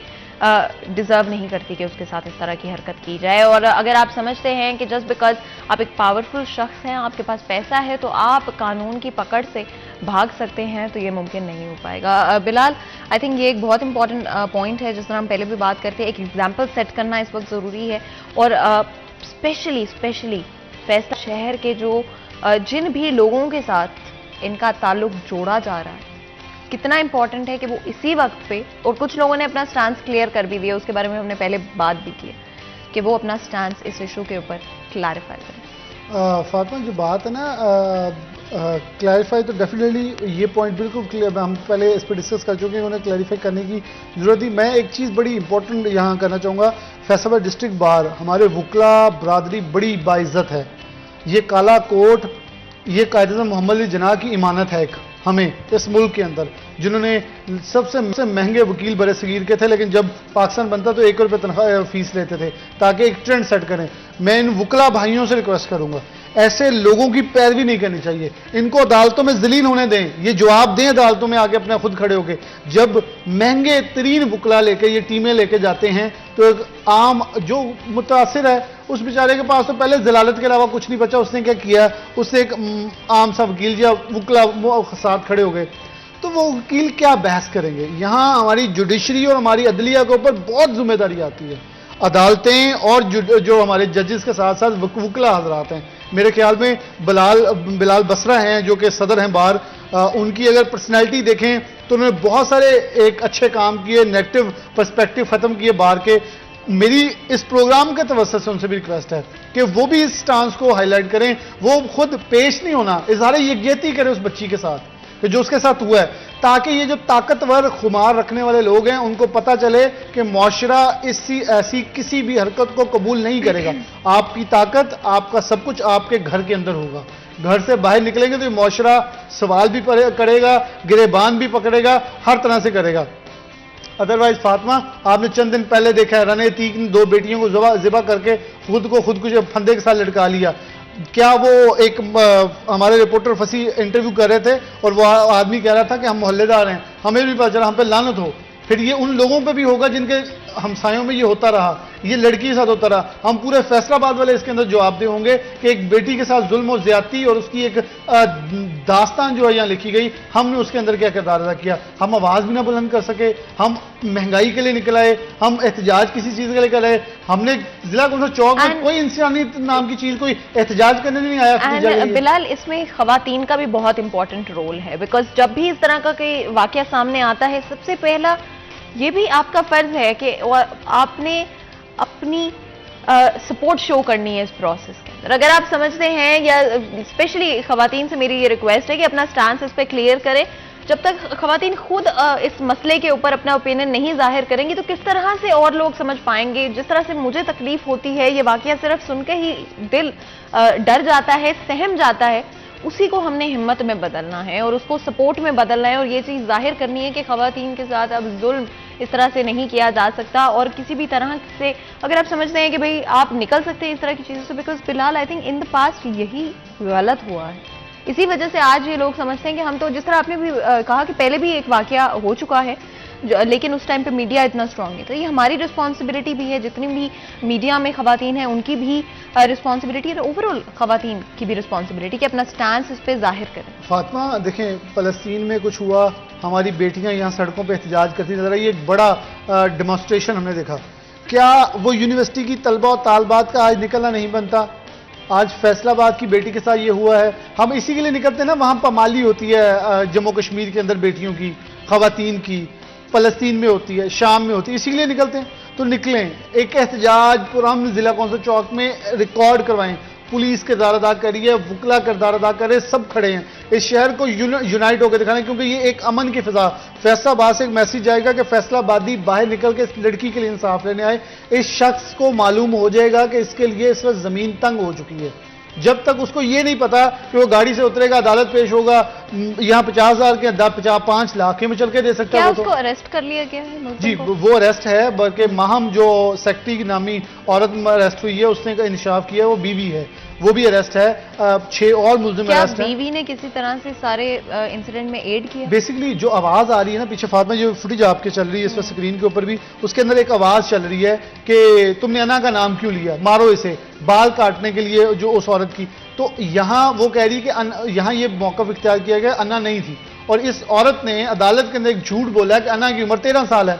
ڈیزرو نہیں کرتی کہ اس کے ساتھ اس طرح کی حرکت کی جائے. اور اگر آپ سمجھتے ہیں کہ جسٹ بیکاز آپ ایک پاورفل شخص ہیں, آپ کے پاس پیسہ ہے, تو آپ قانون کی پکڑ سے بھاگ سکتے ہیں, تو یہ ممکن نہیں ہو پائے گا. بلال, آئی تھنک یہ ایک بہت امپورٹنٹ پوائنٹ ہے, جس طرح ہم پہلے بھی بات کرتے ہیں, ایک ایگزامپل سیٹ کرنا اس وقت ضروری ہے. اور اسپیشلی فیصل شہر کے جو جن بھی لوگوں کے ساتھ ان کا تعلق جوڑا جا رہا ہے, کتنا امپورٹنٹ ہے کہ وہ اسی وقت پہ, اور کچھ لوگوں نے اپنا سٹانس کلیئر کر بھی دیا, اس کے بارے میں ہم نے پہلے بات بھی کی, کہ وہ اپنا سٹانس اس ایشو کے اوپر کلیریفائی کریں. فاطمہ, جو بات ہے نا کلیریفائی, تو ڈیفینیٹلی یہ پوائنٹ بالکل کلیئر, ہم پہلے اس پہ ڈسکس کر چکے ہیں, انہیں کلیریفائی کرنے کی ضرورت تھی. میں ایک چیز بڑی امپورٹنٹ یہاں کرنا چاہوں گا, فیصل آباد ڈسٹرکٹ بار ہمارے وکلا برادری بڑی باعزت ہے. یہ کالا کوٹ, یہ قائد اعظم محمد علی جناح کی امانت ہے ایک ہمیں اس ملک کے اندر, جنہوں نے سب سے مہنگے وکیل بر صغیر کے تھے, لیکن جب پاکستان بنتا تو 1 روپے تنخواہ فیس لیتے تھے, تاکہ ایک ٹرینڈ سیٹ کریں. میں ان وکلا بھائیوں سے ریکویسٹ کروں گا, ایسے لوگوں کی پیروی نہیں کرنی چاہیے, ان کو عدالتوں میں ذلیل ہونے دیں, یہ جواب دیں عدالتوں میں آگے اپنے خود کھڑے ہو کے. جب مہنگے ترین وکلا لے کے, یہ ٹیمیں لے کے جاتے ہیں, تو ایک عام جو متاثر ہے, اس بیچارے کے پاس تو پہلے ضلالت کے علاوہ کچھ نہیں بچا. اس نے کیا کیا, اس نے ایک عام سا وکیل یا وکلا ساتھ کھڑے ہو گئے, تو وہ وکیل کیا بحث کریں گے. یہاں ہماری جوڈیشری اور ہماری عدلیہ کے اوپر بہت ذمہ داری آتی ہے, عدالتیں اور جو ہمارے ججز کے ساتھ ساتھ وکلا حضرات ہیں. میرے خیال میں بلال بسرا ہیں جو کہ صدر ہیں بار, ان کی اگر پرسنالٹی دیکھیں تو انہوں نے بہت سارے ایک اچھے کام کیے, نیگیٹو پرسپیکٹو ختم کیے بار کے. میری اس پروگرام کے توسط سے ان سے بھی ریکویسٹ ہے کہ وہ بھی اس سٹانس کو ہائی لائٹ کریں. وہ خود پیش نہیں ہونا, اظہار یکجہتی کریں اس بچی کے ساتھ کہ جو اس کے ساتھ ہوا ہے, تاکہ یہ جو طاقتور خمار رکھنے والے لوگ ہیں ان کو پتہ چلے کہ معاشرہ ایسی کسی بھی حرکت کو قبول نہیں کرے گا. آپ کی طاقت, آپ کا سب کچھ آپ کے گھر کے اندر ہوگا. گھر سے باہر نکلیں گے تو یہ معاشرہ سوال بھی کرے گا, گریبان بھی پکڑے گا, ہر طرح سے کرے گا. ادروائز فاطمہ, آپ نے چند دن پہلے دیکھا ہے رنے تیغ نے 2 بیٹیوں کو ذبح کر کے خود کو پھندے کے ساتھ لٹکا لیا. کیا وہ ایک ہمارے رپورٹر فصیح انٹرویو کر رہے تھے, اور وہ آدمی کہہ رہا تھا کہ ہم محلے دار ہیں, ہمیں بھی پتا چلا, ہم پہ لعنت ہو. پھر یہ ان لوگوں پہ بھی ہوگا جن کے ہمسایوں میں یہ ہوتا رہا, یہ لڑکی کے ساتھ ہوتا رہا. ہم پورے فیصل آباد والے اس کے اندر جواب دہ ہوں گے کہ ایک بیٹی کے ساتھ ظلم و زیادتی اور اس کی ایک داستان جو ہے یہاں لکھی گئی, ہم نے اس کے اندر کیا کردار ادا کیا. ہم آواز بھی نہ بلند کر سکے, ہم مہنگائی کے لیے نکل آئے, ہم احتجاج کسی چیز کے لیے کر آئے. ہم نے ضلع کونسل چوک میں کوئی انسانیت نام کی چیز, کوئی احتجاج کرنے نہیں آیا. بلال, اس میں خواتین کا بھی بہت امپورٹنٹ رول ہے, بیکاز جب بھی اس طرح کا کوئی واقعہ سامنے آتا ہے, سب سے پہلا یہ بھی آپ کا فرض ہے کہ آپ نے اپنی سپورٹ شو کرنی ہے اس پروسیس کے اندر. اگر آپ سمجھتے ہیں, یا اسپیشلی خواتین سے میری یہ ریکویسٹ ہے کہ اپنا سٹانس اس پہ کلیئر کریں. جب تک خواتین خود اس مسئلے کے اوپر اپنا اوپینین نہیں ظاہر کریں گی, تو کس طرح سے اور لوگ سمجھ پائیں گے. جس طرح سے مجھے تکلیف ہوتی ہے, یہ واقعہ صرف سن کے ہی دل ڈر جاتا ہے, سہم جاتا ہے, اسی کو ہم نے ہمت میں بدلنا ہے اور اس کو سپورٹ میں بدلنا ہے, اور یہ چیز ظاہر کرنی ہے کہ خواتین کے ساتھ اب ظلم اس طرح سے نہیں کیا جا سکتا. اور کسی بھی طرح سے اگر آپ سمجھتے ہیں کہ بھئی آپ نکل سکتے ہیں اس طرح کی چیزوں سے, because Bilal I think in the past یہی غلط ہوا ہے. اسی وجہ سے آج یہ لوگ سمجھتے ہیں کہ ہم تو, جس طرح آپ نے بھی کہا کہ پہلے بھی ایک واقعہ ہو چکا ہے, لیکن اس ٹائم پہ میڈیا اتنا اسٹرانگ نہیں تھا. یہ ہماری رسپانسبلٹی بھی ہے, جتنی بھی میڈیا میں خواتین ہیں ان کی بھی رسپانسبلٹی ہے, اوور آل خواتین کی بھی رسپانسبلٹی کہ اپنا سٹانس اس پہ ظاہر کریں. فاطمہ دیکھیں, فلسطین میں کچھ ہوا, ہماری بیٹیاں یہاں سڑکوں پہ احتجاج کرتی نظر آئی, ایک بڑا ڈیمانسٹریشن ہم نے دیکھا. کیا وہ یونیورسٹی کی طلبہ اور طالبات کا آج نکلنا نہیں بنتا؟ آج فیصل آباد کی بیٹی کے ساتھ یہ ہوا ہے. ہم اسی کے لیے نکلتے ہیں نا, وہاں پامالی ہوتی ہے جموں کشمیر کے اندر بیٹیوں کی, خواتین کی. فلسطین میں ہوتی ہے، شام میں ہوتی ہے، اسی لیے نکلتے ہیں تو نکلیں، ایک احتجاج پرامن ضلع کونسل چوک میں ریکارڈ کروائیں، پولیس کردار ادا کری ہے، وکلا کردار ادا کرے، سب کھڑے ہیں اس شہر کو یونائٹ ہو کے دکھانا، کیونکہ یہ ایک امن کی فضا. فیصل آباد سے ایک میسیج جائے گا کہ فیصل آبادی باہر نکل کے اس لڑکی کے لیے انصاف لینے آئے. اس شخص کو معلوم ہو جائے گا کہ اس کے لیے اس وقت زمین تنگ ہو چکی ہے. جب تک اس کو یہ نہیں پتا کہ وہ گاڑی سے اترے گا، عدالت پیش ہوگا، یہاں 50,000 کے 5 لاکھ میں چل کے دے سکتا ہے. کیا وہ اس تو کو اریسٹ کر لیا گیا ہے ملزم جی کو؟ وہ اریسٹ ہے، بلکہ ماہم جو سیکٹری کی نامی عورت اریسٹ ہوئی ہے، اس نے انکشاف کیا ہے، وہ بیوی ہے، وہ بھی اریسٹ ہے. 6 اور ملزم کیا اریسٹ ہیں. بیوی نے کسی طرح سے سارے انسیڈنٹ میں ایڈ کیا؟ بیسکلی جو آواز آ رہی ہے نا پیچھے فاطمہ، جو فوٹیج آپ کے چل رہی ہے اس پر اسکرین کے اوپر بھی، اس کے اندر ایک آواز چل رہی ہے کہ تم نے انا کا نام کیوں لیا، مارو اسے، بال کاٹنے کے لیے جو اس عورت کی. تو یہاں وہ کہہ رہی کہ یہاں یہ موقف اختیار کیا گیا، انا نہیں تھی، اور اس عورت نے عدالت کے اندر ایک جھوٹ بولا کہ انا کی عمر 13 سال ہے.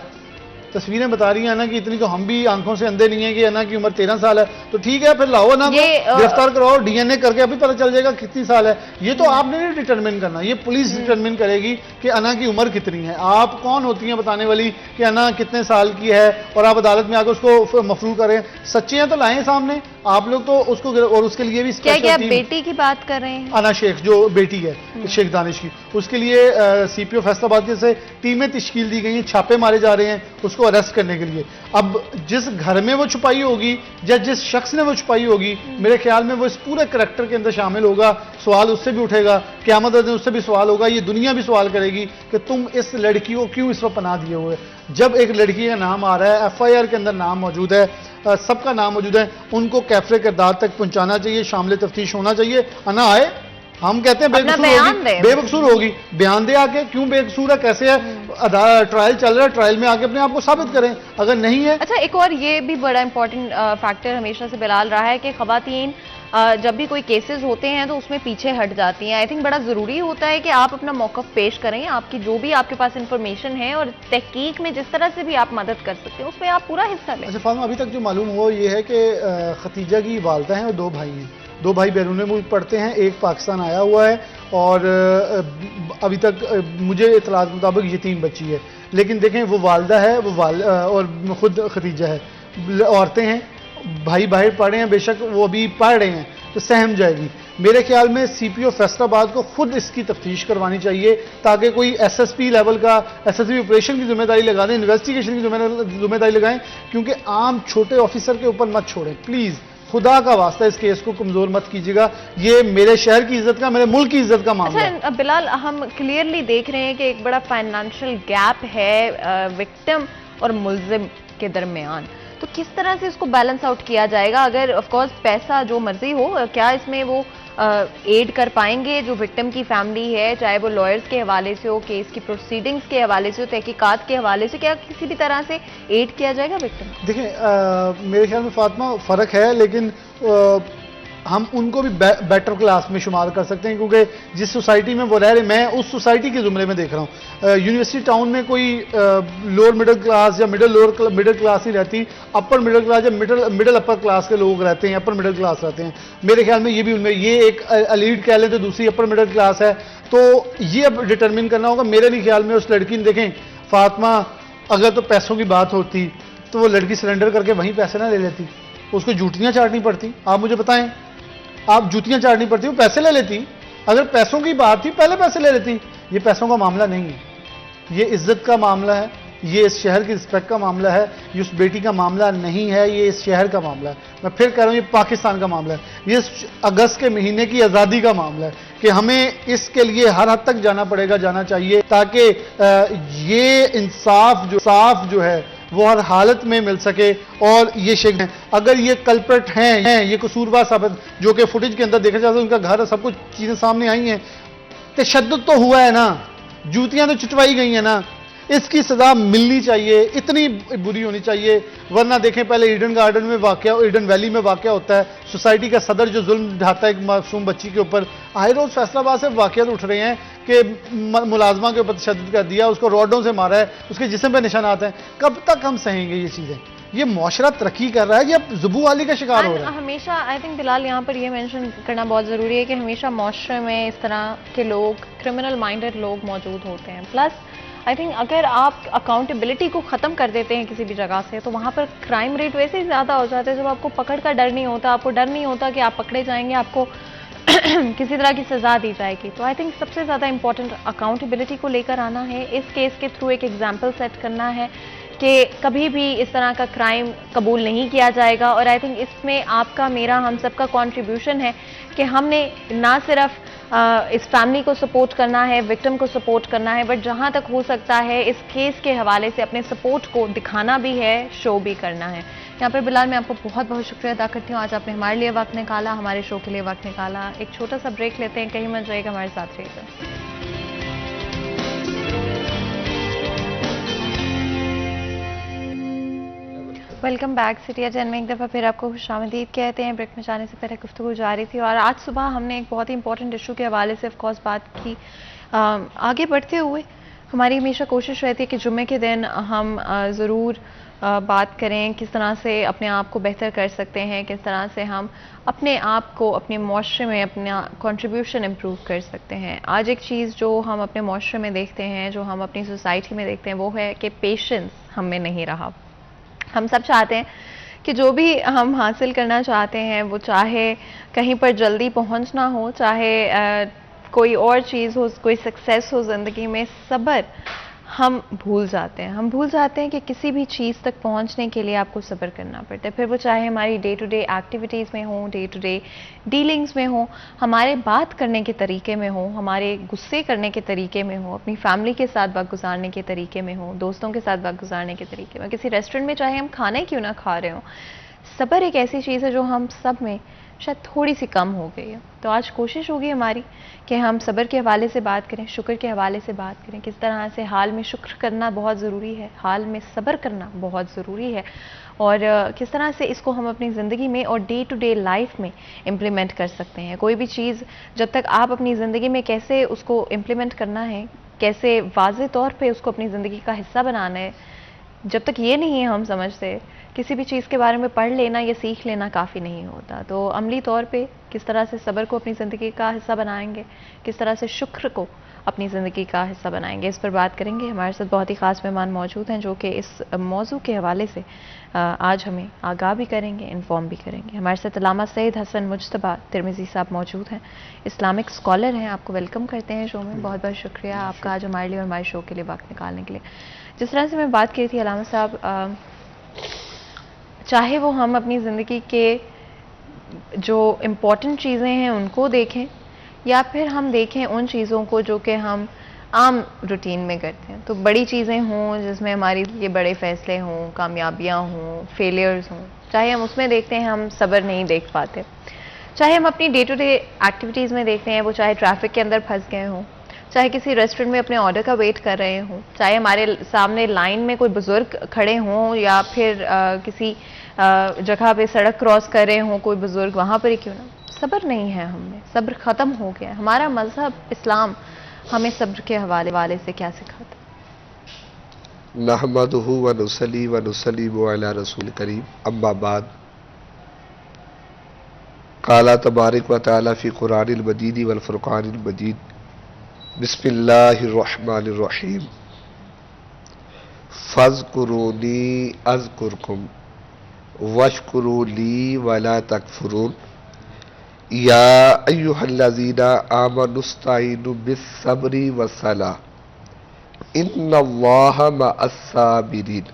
تصویریں بتا رہی ہیں انا کی اتنی، تو ہم بھی آنکھوں سے اندھے نہیں ہیں کہ انا کی عمر 13 سال ہے. تو ٹھیک ہے، پھر لاؤ انا کو گرفتار کراؤ، ڈی این اے کر کے ابھی پتہ چل جائے گا کتنی سال ہے. یہ تو آپ نے نہیں ڈٹرمن کرنا، یہ پولیس ڈٹرمن کرے گی کہ انا کی عمر کتنی ہے. آپ کون ہوتی ہیں بتانے والی کہ انا کتنے سال کی ہے، اور آپ عدالت میں آ کے اس کو مفروع کریں. سچے ہیں تو لائیں سامنے آپ لوگ، تو اس کو، اور اس کے لیے بھی کیا بیٹی کی بات کر رہے ہیں؟ انا شیخ جو بیٹی ہے شیخ دانش کی، اس کے لیے سی پی او فیصل آباد کے سے ٹیمیں تشکیل دی گئی ہیں، چھاپے مارے جا رہے ہیں اس کو اریسٹ کرنے کے لیے. اب جس گھر میں وہ چھپائی ہوگی یا جس شخص نے وہ چھپائی ہوگی، میرے خیال میں وہ اس پورے کریکٹر کے اندر شامل ہوگا. سوال اس سے بھی اٹھے گا، قیامت والے دن اس سے بھی سوال ہوگا، یہ دنیا بھی سوال کرے گی کہ تم اس لڑکی کو کیوں اس وقت پناہ دیے ہوئے. جب ایک لڑکی کا نام آ رہا ہے، ایف آئی آر کے اندر نام موجود ہے، سب کا نام موجود ہے، ان کو کیفرے کردار تک پہنچانا چاہیے، شامل تفتیش ہونا چاہیے. انا آئے، ہم کہتے ہیں بے قصور ہوگی، بے قصور ہوگی، بیان دے آ کے کیوں بے قصور ہے، کیسے ہے، ٹرائل چل رہا ہے، ٹرائل میں آ کے اپنے آپ کو ثابت کریں. اگر نہیں ہے. اچھا، ایک اور یہ بھی بڑا امپورٹنٹ فیکٹر ہمیشہ سے بلال رہا ہے کہ خواتین جب بھی کوئی کیسز ہوتے ہیں تو اس میں پیچھے ہٹ جاتی ہیں. آئی تھنک بڑا ضروری ہوتا ہے کہ آپ اپنا موقف پیش کریں، آپ کی جو بھی آپ کے پاس انفارمیشن ہے، اور تحقیق میں جس طرح سے بھی آپ مدد کر سکتے ہیں اس میں آپ پورا حصہ لیں. اچھا فاطمہ، ابھی تک جو معلوم ہوا یہ ہے کہ ختیجہ کی والدہ ہیں اور 2 بھائی ہیں. 2 بھائی بیرون ملک پڑھتے ہیں، ایک پاکستان آیا ہوا ہے، اور ابھی تک مجھے اطلاعات کے مطابق یتیم بچی ہے. لیکن دیکھیں وہ والدہ ہے، وہ اور خود ختیجہ ہے، عورتیں ہیں، بھائی باہر پڑھ رہے ہیں، بے شک وہ ابھی پڑھ رہے ہیں تو سہم جائے گی. میرے خیال میں سی پی او فیصل آباد کو خود اس کی تفتیش کروانی چاہیے، تاکہ کوئی ایس ایس پی لیول کا، ایس ایس پی آپریشن کی ذمہ داری لگا دیں، انویسٹیگیشن کی ذمہ داری لگائیں، کیونکہ عام چھوٹے آفیسر کے اوپر مت چھوڑیں پلیز. خدا کا واسطہ اس کیس کو کمزور مت کیجیے گا، یہ میرے شہر کی عزت کا، میرے ملک کی عزت کا معاملہ ہے. اچھا بلال، ہم کلیئرلی دیکھ رہے ہیں کہ ایک بڑا فائنانشل گیپ ہے وکٹم اور ملزم کے درمیان، تو کس طرح سے اس کو بیلنس آؤٹ کیا جائے گا؟ اگر آف کورس پیسہ جو مرضی ہو، کیا اس میں وہ ایڈ کر پائیں گے جو وکٹم کی فیملی ہے، چاہے وہ لائرز کے حوالے سے ہو، کیس کی پروسیڈنگز کے حوالے سے ہو، تحقیقات کے حوالے سے، کیا کسی بھی طرح سے ایڈ کیا جائے گا وکٹم؟ دیکھیں میرے خیال میں فاطمہ فرق ہے، لیکن ہم ان کو بھی بیٹر کلاس میں شمار کر سکتے ہیں، کیونکہ جس سوسائٹی میں وہ رہ رہے، میں اس سوسائٹی کے زمرے میں دیکھ رہا ہوں. یونیورسٹی ٹاؤن میں کوئی لوور مڈل کلاس یا مڈل کلاس ہی رہتی، اپر مڈل کلاس یا مڈل اپر کلاس کے لوگ رہتے ہیں، اپر مڈل کلاس رہتے ہیں. میرے خیال میں یہ بھی ان میں، یہ ایک الیٹ کہہ لیں تو دوسری اپر مڈل کلاس ہے. تو یہ اب ڈٹرمن کرنا ہوگا. میرے بھی خیال میں اس لڑکی نے، دیکھیں فاطمہ، اگر تو پیسوں کی بات ہوتی تو وہ لڑکی سرنڈر کر کے وہیں پیسے نہ لے لیتی، اس کو جوتیاں چاٹنی پڑتی. آپ مجھے بتائیں، آپ جوتیاں چاٹنی پڑتی، وہ پیسے لے لیتی. اگر پیسوں کی بات تھی پہلے پیسے لے لیتی. یہ پیسوں کا معاملہ نہیں ہے، یہ عزت کا معاملہ ہے، یہ اس شہر کی رسپیکٹ کا معاملہ ہے، یہ اس بیٹی کا معاملہ نہیں ہے، یہ اس شہر کا معاملہ ہے. میں پھر کہہ رہا ہوں، یہ پاکستان کا معاملہ ہے، یہ اگست کے مہینے کی آزادی کا معاملہ ہے کہ ہمیں اس کے لیے ہر حد تک جانا پڑے گا، جانا چاہیے، تاکہ یہ انصاف جو ہے وہ ہر حالت میں مل سکے. اور یہ شیخ اگر یہ کلپرٹ ہیں، یہ قصوروار ثابت، جو کہ فوٹیج کے اندر دیکھا جاتا ہے، ان کا گھر، سب کچھ چیزیں سامنے آئی ہیں، تشدد تو ہوا ہے نا، جوتیاں تو چٹوائی گئی ہیں نا، اس کی سزا ملنی چاہیے، اتنی بری ہونی چاہیے. ورنہ دیکھیں پہلے ایڈن گارڈن میں واقعہ، ایڈن ویلی میں واقعہ ہوتا ہے، سوسائٹی کا صدر جو ظلم ڈھاتا ہے ایک معصوم بچی کے اوپر. آئے روز فیصل آباد سے واقعات اٹھ رہے ہیں کہ ملازمہ کے اوپر تشدد کر دیا، اس کو راڈوں سے مارا ہے، اس کے جسم پہ نشانات ہیں. کب تک ہم سہیں گے یہ چیزیں؟ یہ معاشرہ ترقی کر رہا ہے کہ اب زبو والی کا شکار ہو رہا ہے. ہمیشہ آئی تھنک بلال یہاں پر یہ مینشن کرنا بہت ضروری ہے کہ ہمیشہ معاشرے میں اس طرح کے لوگ، کرمنل مائنڈڈ لوگ موجود ہوتے ہیں. پلس آئی تھنک اگر آپ اکاؤنٹیبلٹی کو ختم کر دیتے ہیں کسی بھی جگہ سے تو وہاں پر کرائم ریٹ ویسے ہی زیادہ ہو جاتا ہے. جب آپ کو پکڑ کا ڈر نہیں ہوتا, آپ کو ڈر نہیں ہوتا کہ آپ پکڑے جائیں گے, آپ کو کسی طرح کی سزا دی جائے گی. تو آئی تھنک سب سے زیادہ امپورٹنٹ اکاؤنٹیبلٹی کو لے کر آنا ہے, اس کیس کے تھرو ایک ایگزامپل سیٹ کرنا ہے کہ کبھی بھی اس طرح کا کرائم قبول نہیں کیا جائے گا. اور آئی تھنک اس میں آپ کا, میرا, ہم سب کا کنٹریبیوشن ہے کہ ہم نے نہ صرف اس فیملی کو سپورٹ کرنا ہے, وکٹم کو سپورٹ کرنا ہے, بٹ جہاں تک ہو سکتا ہے اس کیس کے حوالے سے اپنے سپورٹ کو دکھانا بھی ہے, شو بھی کرنا ہے. یہاں پر بلال میں آپ کو بہت بہت شکریہ ادا کرتی ہوں, آج آپ نے ہمارے لیے وقت نکالا, ہمارے شو کے لیے وقت نکالا. ایک چھوٹا سا بریک لیتے ہیں, کہیں مت جائے گا, ہمارے ساتھ رہیے گا. Welcome back. سٹی ایجن میں ایک دفعہ پھر آپ کو خوش آمدید کہتے ہیں. بریک میں جانے سے پہلے گفتگو جاری تھی اور آج صبح ہم نے ایک بہت ہی امپورٹنٹ ایشو کے حوالے سے آف کورس بات کی. آگے بڑھتے ہوئے ہماری ہمیشہ کوشش رہتی ہے کہ جمعے کے دن ہم ضرور بات کریں کس طرح سے اپنے آپ کو بہتر کر سکتے ہیں, کس طرح سے ہم اپنے آپ کو اپنے معاشرے میں اپنا کنٹریبیوشن امپروو کر سکتے ہیں. آج ایک چیز جو ہم اپنے معاشرے میں دیکھتے ہیں, جو ہم اپنی سوسائٹی میں دیکھتے ہیں, وہ ہے کہ پیشنس ہم میں نہیں رہا. ہم سب چاہتے ہیں کہ جو بھی ہم حاصل کرنا چاہتے ہیں وہ چاہے کہیں پر جلدی پہنچنا ہو, چاہے کوئی اور چیز ہو, کوئی سکسیس ہو زندگی میں, صبر ہم بھول جاتے ہیں. ہم بھول جاتے ہیں کہ کسی بھی چیز تک پہنچنے کے لیے آپ کو صبر کرنا پڑتا ہے. پھر وہ چاہے ہماری ڈے ٹو ڈے ایکٹیویٹیز میں ہوں, ڈے ٹو ڈے ڈیلنگز میں ہوں, ہمارے بات کرنے کے طریقے میں ہوں, ہمارے غصے کرنے کے طریقے میں ہوں, اپنی فیملی کے ساتھ وقت گزارنے کے طریقے میں ہوں, دوستوں کے ساتھ وقت گزارنے کے طریقے میں, کسی ریسٹورنٹ میں چاہے ہم کھانا ہی کیوں نہ کھا رہے ہوں. صبر ایک ایسی چیز ہے جو ہم سب میں شاید تھوڑی سی کم ہو گئی ہے. تو آج کوشش ہوگی ہماری کہ ہم صبر کے حوالے سے بات کریں, شکر کے حوالے سے بات کریں, کس طرح سے حال میں شکر کرنا بہت ضروری ہے, حال میں صبر کرنا بہت ضروری ہے, اور کس طرح سے اس کو ہم اپنی زندگی میں اور ڈے ٹو ڈے لائف میں امپلیمنٹ کر سکتے ہیں. کوئی بھی چیز جب تک آپ اپنی زندگی میں کیسے اس کو امپلیمنٹ کرنا ہے, کیسے واضح طور پہ اس کو اپنی زندگی کا حصہ بنانا ہے, جب تک یہ نہیں ہے ہم سمجھتے, کسی بھی چیز کے بارے میں پڑھ لینا یا سیکھ لینا کافی نہیں ہوتا. تو عملی طور پہ کس طرح سے صبر کو اپنی زندگی کا حصہ بنائیں گے, کس طرح سے شکر کو اپنی زندگی کا حصہ بنائیں گے, اس پر بات کریں گے. ہمارے ساتھ بہت ہی خاص مہمان موجود ہیں جو کہ اس موضوع کے حوالے سے آج ہمیں آگاہ بھی کریں گے, انفارم بھی کریں گے. ہمارے ساتھ علامہ سید حسن مجتبیٰ ترمذی صاحب موجود ہیں, اسلامک اسکالر ہیں. آپ کو ویلکم کرتے ہیں شو میں. بہت بہت شکریہ آپ کا آج ہمارے لیے اور ہمارے شو کے لیے وقت نکالنے کے لیے. جس طرح سے میں بات کی تھی علامہ صاحب, چاہے وہ ہم اپنی زندگی کے جو امپورٹنٹ چیزیں ہیں ان کو دیکھیں یا پھر ہم دیکھیں ان چیزوں کو جو کہ ہم عام روٹین میں کرتے ہیں. تو بڑی چیزیں ہوں جس میں ہماری یہ بڑے فیصلے ہوں, کامیابیاں ہوں, فیلیئرز ہوں, چاہے ہم اس میں دیکھتے ہیں ہم صبر نہیں دیکھ پاتے, چاہے ہم اپنی ڈے ٹو ڈے ایکٹیویٹیز میں دیکھتے ہیں وہ چاہے ٹریفک کے اندر پھنس گئے ہوں, چاہے کسی ریسٹورنٹ میں اپنے آرڈر کا ویٹ کر رہے ہوں, چاہے ہمارے سامنے لائن میں کوئی بزرگ کھڑے ہوں یا پھر کسی جگہ پہ سڑک کراس کر رہے ہوں کوئی بزرگ, وہاں پر ہی کیوں نہ, صبر نہیں ہے ہم میں, صبر ختم ہو گیا. ہمارا مذہب اسلام ہمیں صبر کے حوالے سے کیا سکھاتا ہے؟ نحمدہ ونصلی ونسلم علی رسول کریم, اما بعد. قال تبارک و تعالی فی قرآن المجید والفرقان المجید, بسم اللہ الرحمن الرحیم, فاذکرونی اذکرکم واشکروا لی ولا تکفرون, یا ایہا الذین آمنوا استعینوا بالصبر والصلاۃ ان اللہ مع الصابرین.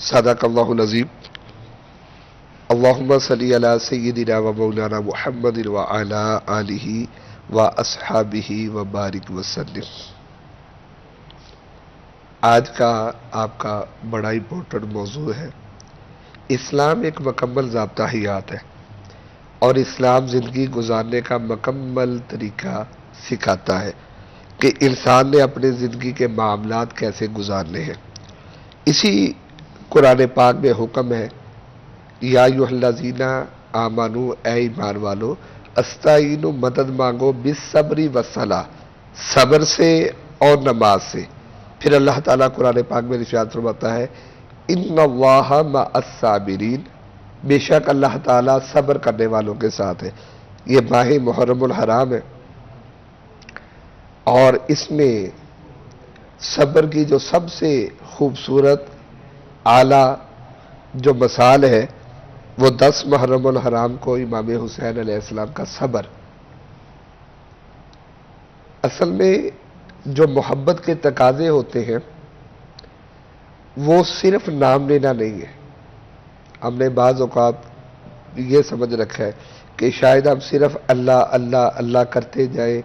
صدق اللہ العظیم. اللہم صلی علی سیدنا و مولانا محمد وعلی آلہ واصحابہ وبارک وسلم. آج کا آپ کا بڑا امپورٹنٹ موضوع ہے. اسلام ایک مکمل ضابطہ حیات ہے اور اسلام زندگی گزارنے کا مکمل طریقہ سکھاتا ہے کہ انسان نے اپنے زندگی کے معاملات کیسے گزارنے ہیں. اسی قرآن پاک میں حکم ہے, یا ایھا الذین آمنوا, اے ایمان والو, استعینوا, مدد مانگو, بالصبر والصلاۃ, صبر سے اور نماز سے. پھر اللہ تعالیٰ قرآن پاک میں ارشاد فرماتا ہے, ان اللہ مع الصابرین, بے شک اللہ تعالیٰ صبر کرنے والوں کے ساتھ ہے. یہ ماہ محرم الحرام ہے اور اس میں صبر کی جو سب سے خوبصورت اعلیٰ جو مثال ہے وہ 10 محرم الحرام کو امام حسین علیہ السلام کا صبر. اصل میں جو محبت کے تقاضے ہوتے ہیں وہ صرف نام لینا نہیں ہے. ہم نے بعض اوقات یہ سمجھ رکھا ہے کہ شاید ہم صرف اللہ اللہ اللہ کرتے جائیں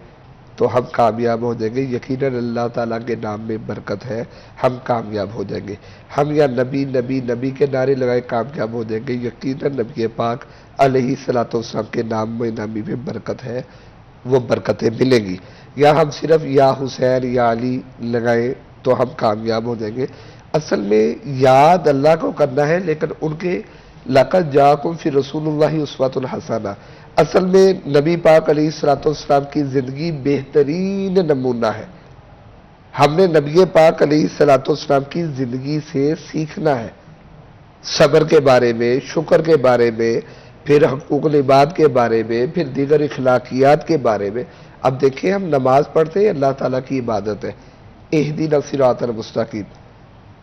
تو ہم کامیاب ہو جائیں گے. یقیناً اللہ تعالیٰ کے نام میں برکت ہے, ہم کامیاب ہو جائیں گے. ہم یا نبی نبی نبی کے نعرے لگائے کامیاب ہو جائیں گے. یقیناً نبی پاک علیہ الصلوۃ والسلام کے نام میں نامی میں برکت ہے, وہ برکتیں ملیں گی. یا ہم صرف یا حسین یا علی لگائیں تو ہم کامیاب ہو جائیں گے. اصل میں یاد اللہ کو کرنا ہے, لیکن ان کے لقد جاءکم فی رسول اللہ اسوۃ حسنہ, اصل میں نبی پاک علیہ الصلوۃ والسلام کی زندگی بہترین نمونہ ہے. ہم نے نبی پاک علیہ الصلوۃ والسلام کی زندگی سے سیکھنا ہے, صبر کے بارے میں, شکر کے بارے میں, پھر حقوق العباد کے بارے میں, پھر دیگر اخلاقیات کے بارے میں. اب دیکھیں ہم نماز پڑھتے ہیں, اللہ تعالیٰ کی عبادت ہے, اہدنا الصراط المستقیم.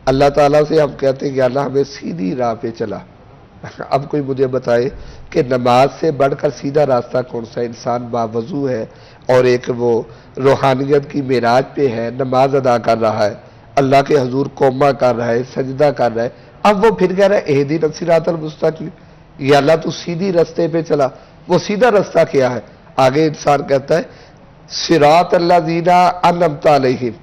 اللہ تعالیٰ سے ہم کہتے ہیں کہ اللہ ہمیں سیدھی راہ پہ چلا. اب کوئی مجھے بتائے کہ نماز سے بڑھ کر سیدھا راستہ کون سا؟ انسان باوضو ہے اور ایک وہ روحانیت کی معراج پہ ہے, نماز ادا کر رہا ہے, اللہ کے حضور قومہ کر رہا ہے, سجدہ کر رہا ہے. اب وہ پھر کہہ رہا ہے اہدنا الصراط المستقیم, یا اللہ تو سیدھی راستے پہ چلا. وہ سیدھا راستہ کیا ہے؟ آگے انسان کہتا ہے صراط الذین انعمت علیہم,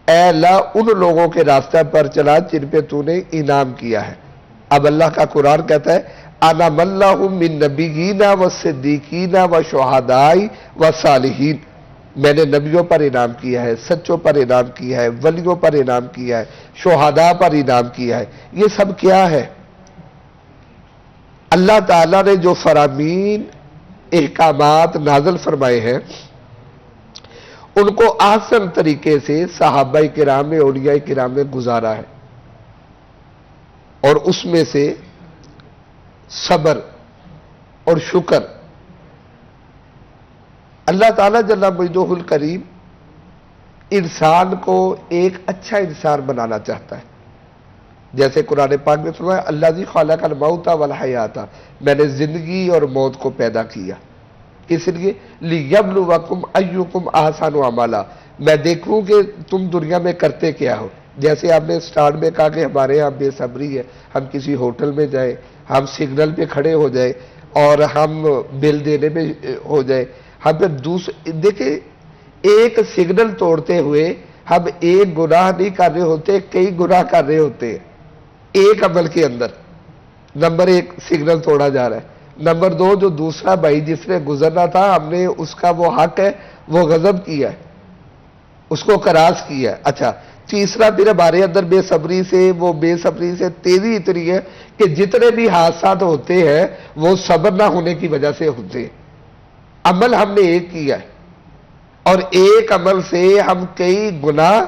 اے اللہ ان لوگوں کے راستہ پر چلا جن پہ تو نے انعام کیا ہے. اب اللہ کا قرآن کہتا ہے انعم اللہ من نبیین و صدیقین و شہداء و صالحین, میں نے نبیوں پر انعام کیا ہے, سچوں پر انعام کیا ہے, ولیوں پر انعام کیا ہے, شہداء پر انعام کیا ہے. یہ سب کیا ہے؟ اللہ تعالیٰ نے جو فرامین احکامات نازل فرمائے ہیں ان کو آسان طریقے سے صحابہ کرام نے, اولیاء کرام نے گزارا ہے, اور اس میں سے صبر اور شکر. اللہ تعالیٰ جل مجدہ الکریم انسان کو ایک اچھا انسان بنانا چاہتا ہے. جیسے قرآن پاک میں فرمایا الذی خلق الموت والحیات, میں نے زندگی اور موت کو پیدا کیا. کس لیے؟ لیبلوکم ایکم احسن عملا, میں دیکھوں کہ تم دنیا میں کرتے کیا ہو. جیسے آپ نے سٹارٹ میں کہا کہ ہمارے یہاں بے صبری ہے, ہم کسی ہوٹل میں جائیں, ہم سگنل پہ کھڑے ہو جائیں اور ہم بل دینے میں ہو جائیں, ہم پھر دیکھیں ایک سگنل توڑتے ہوئے ہم ایک گناہ نہیں کر رہے ہوتے, کئی گناہ کر رہے ہوتے ہیں ایک عمل کے اندر. نمبر 1 سگنل توڑا جا رہا ہے. نمبر 2 جو دوسرا بھائی جس نے گزرنا تھا ہم نے اس کا وہ حق ہے وہ غضب کیا ہے, اس کو کراس کیا ہے. اچھا تیسرا پھر ہمارے اندر بے صبری سے تیزی اتنی ہے کہ جتنے بھی حادثات ہوتے ہیں وہ صبر نہ ہونے کی وجہ سے ہوتے ہیں. عمل ہم نے ایک کیا ہے اور ایک عمل سے ہم کئی گناہ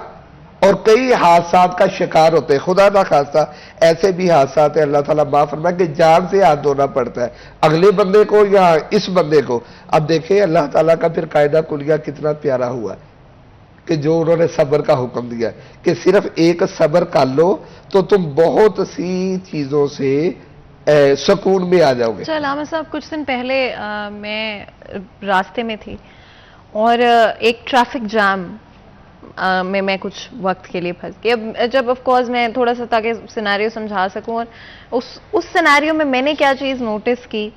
اور کئی حادثات کا شکار ہوتے ہیں. خدا نہ خواستہ ایسے بھی حادثات ہیں, اللہ تعالیٰ معاف فرمائے, کہ جان سے ہاتھ دھونا پڑتا ہے اگلے بندے کو یا اس بندے کو. اب دیکھیں اللہ تعالیٰ کا پھر قاعدہ کلیہ کتنا پیارا ہوا ہے کہ جو انہوں نے صبر کا حکم دیا کہ صرف ایک صبر کر لو تو تم بہت سی چیزوں سے سکون میں آ جاؤ گے. اچھا علامہ صاحب, کچھ دن پہلے میں راستے میں تھی اور ایک ٹریفک جام میں کچھ وقت کے لیے پھنس گئی. اب جب آف کورس میں تھوڑا سا تاکہ سیناریو سمجھا سکوں, اور اس سیناریو میں نے کیا چیز نوٹس کی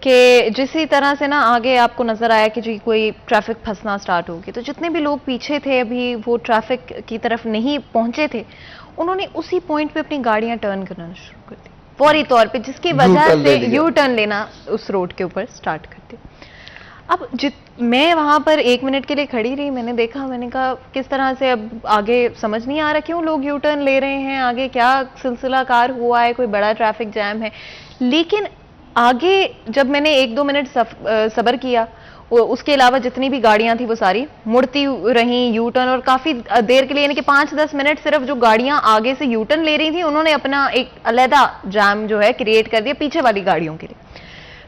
کہ جسی طرح سے نا آگے آپ کو نظر آیا کہ جی کوئی ٹریفک پھنسنا سٹارٹ ہوگی, تو جتنے بھی لوگ پیچھے تھے ابھی وہ ٹریفک کی طرف نہیں پہنچے تھے, انہوں نے اسی پوائنٹ پہ اپنی گاڑیاں ٹرن کرنا شروع کر دی فوری طور پہ, جس کی وجہ سے یو ٹرن لینا اس روڈ کے اوپر سٹارٹ کر دی. اب میں وہاں پر 1 منٹ کے لیے کھڑی رہی, میں نے دیکھا, میں نے کہا کس طرح سے, اب آگے سمجھ نہیں آ رہا کیوں لوگ یو ٹرن لے رہے ہیں, آگے کیا سلسلہ کار ہوا ہے, کوئی بڑا ٹریفک جام ہے. لیکن آگے جب میں نے 1-2 منٹ صبر کیا, اس کے علاوہ جتنی بھی گاڑیاں تھیں وہ ساری مڑتی رہیں یو ٹرن, اور کافی دیر کے لیے یعنی کہ 5-10 منٹ صرف جو گاڑیاں آگے سے یو ٹرن لے رہی تھیں انہوں نے اپنا ایک علیحدہ جام جو ہے کریٹ کر دیا پیچھے والی گاڑیوں کے لیے.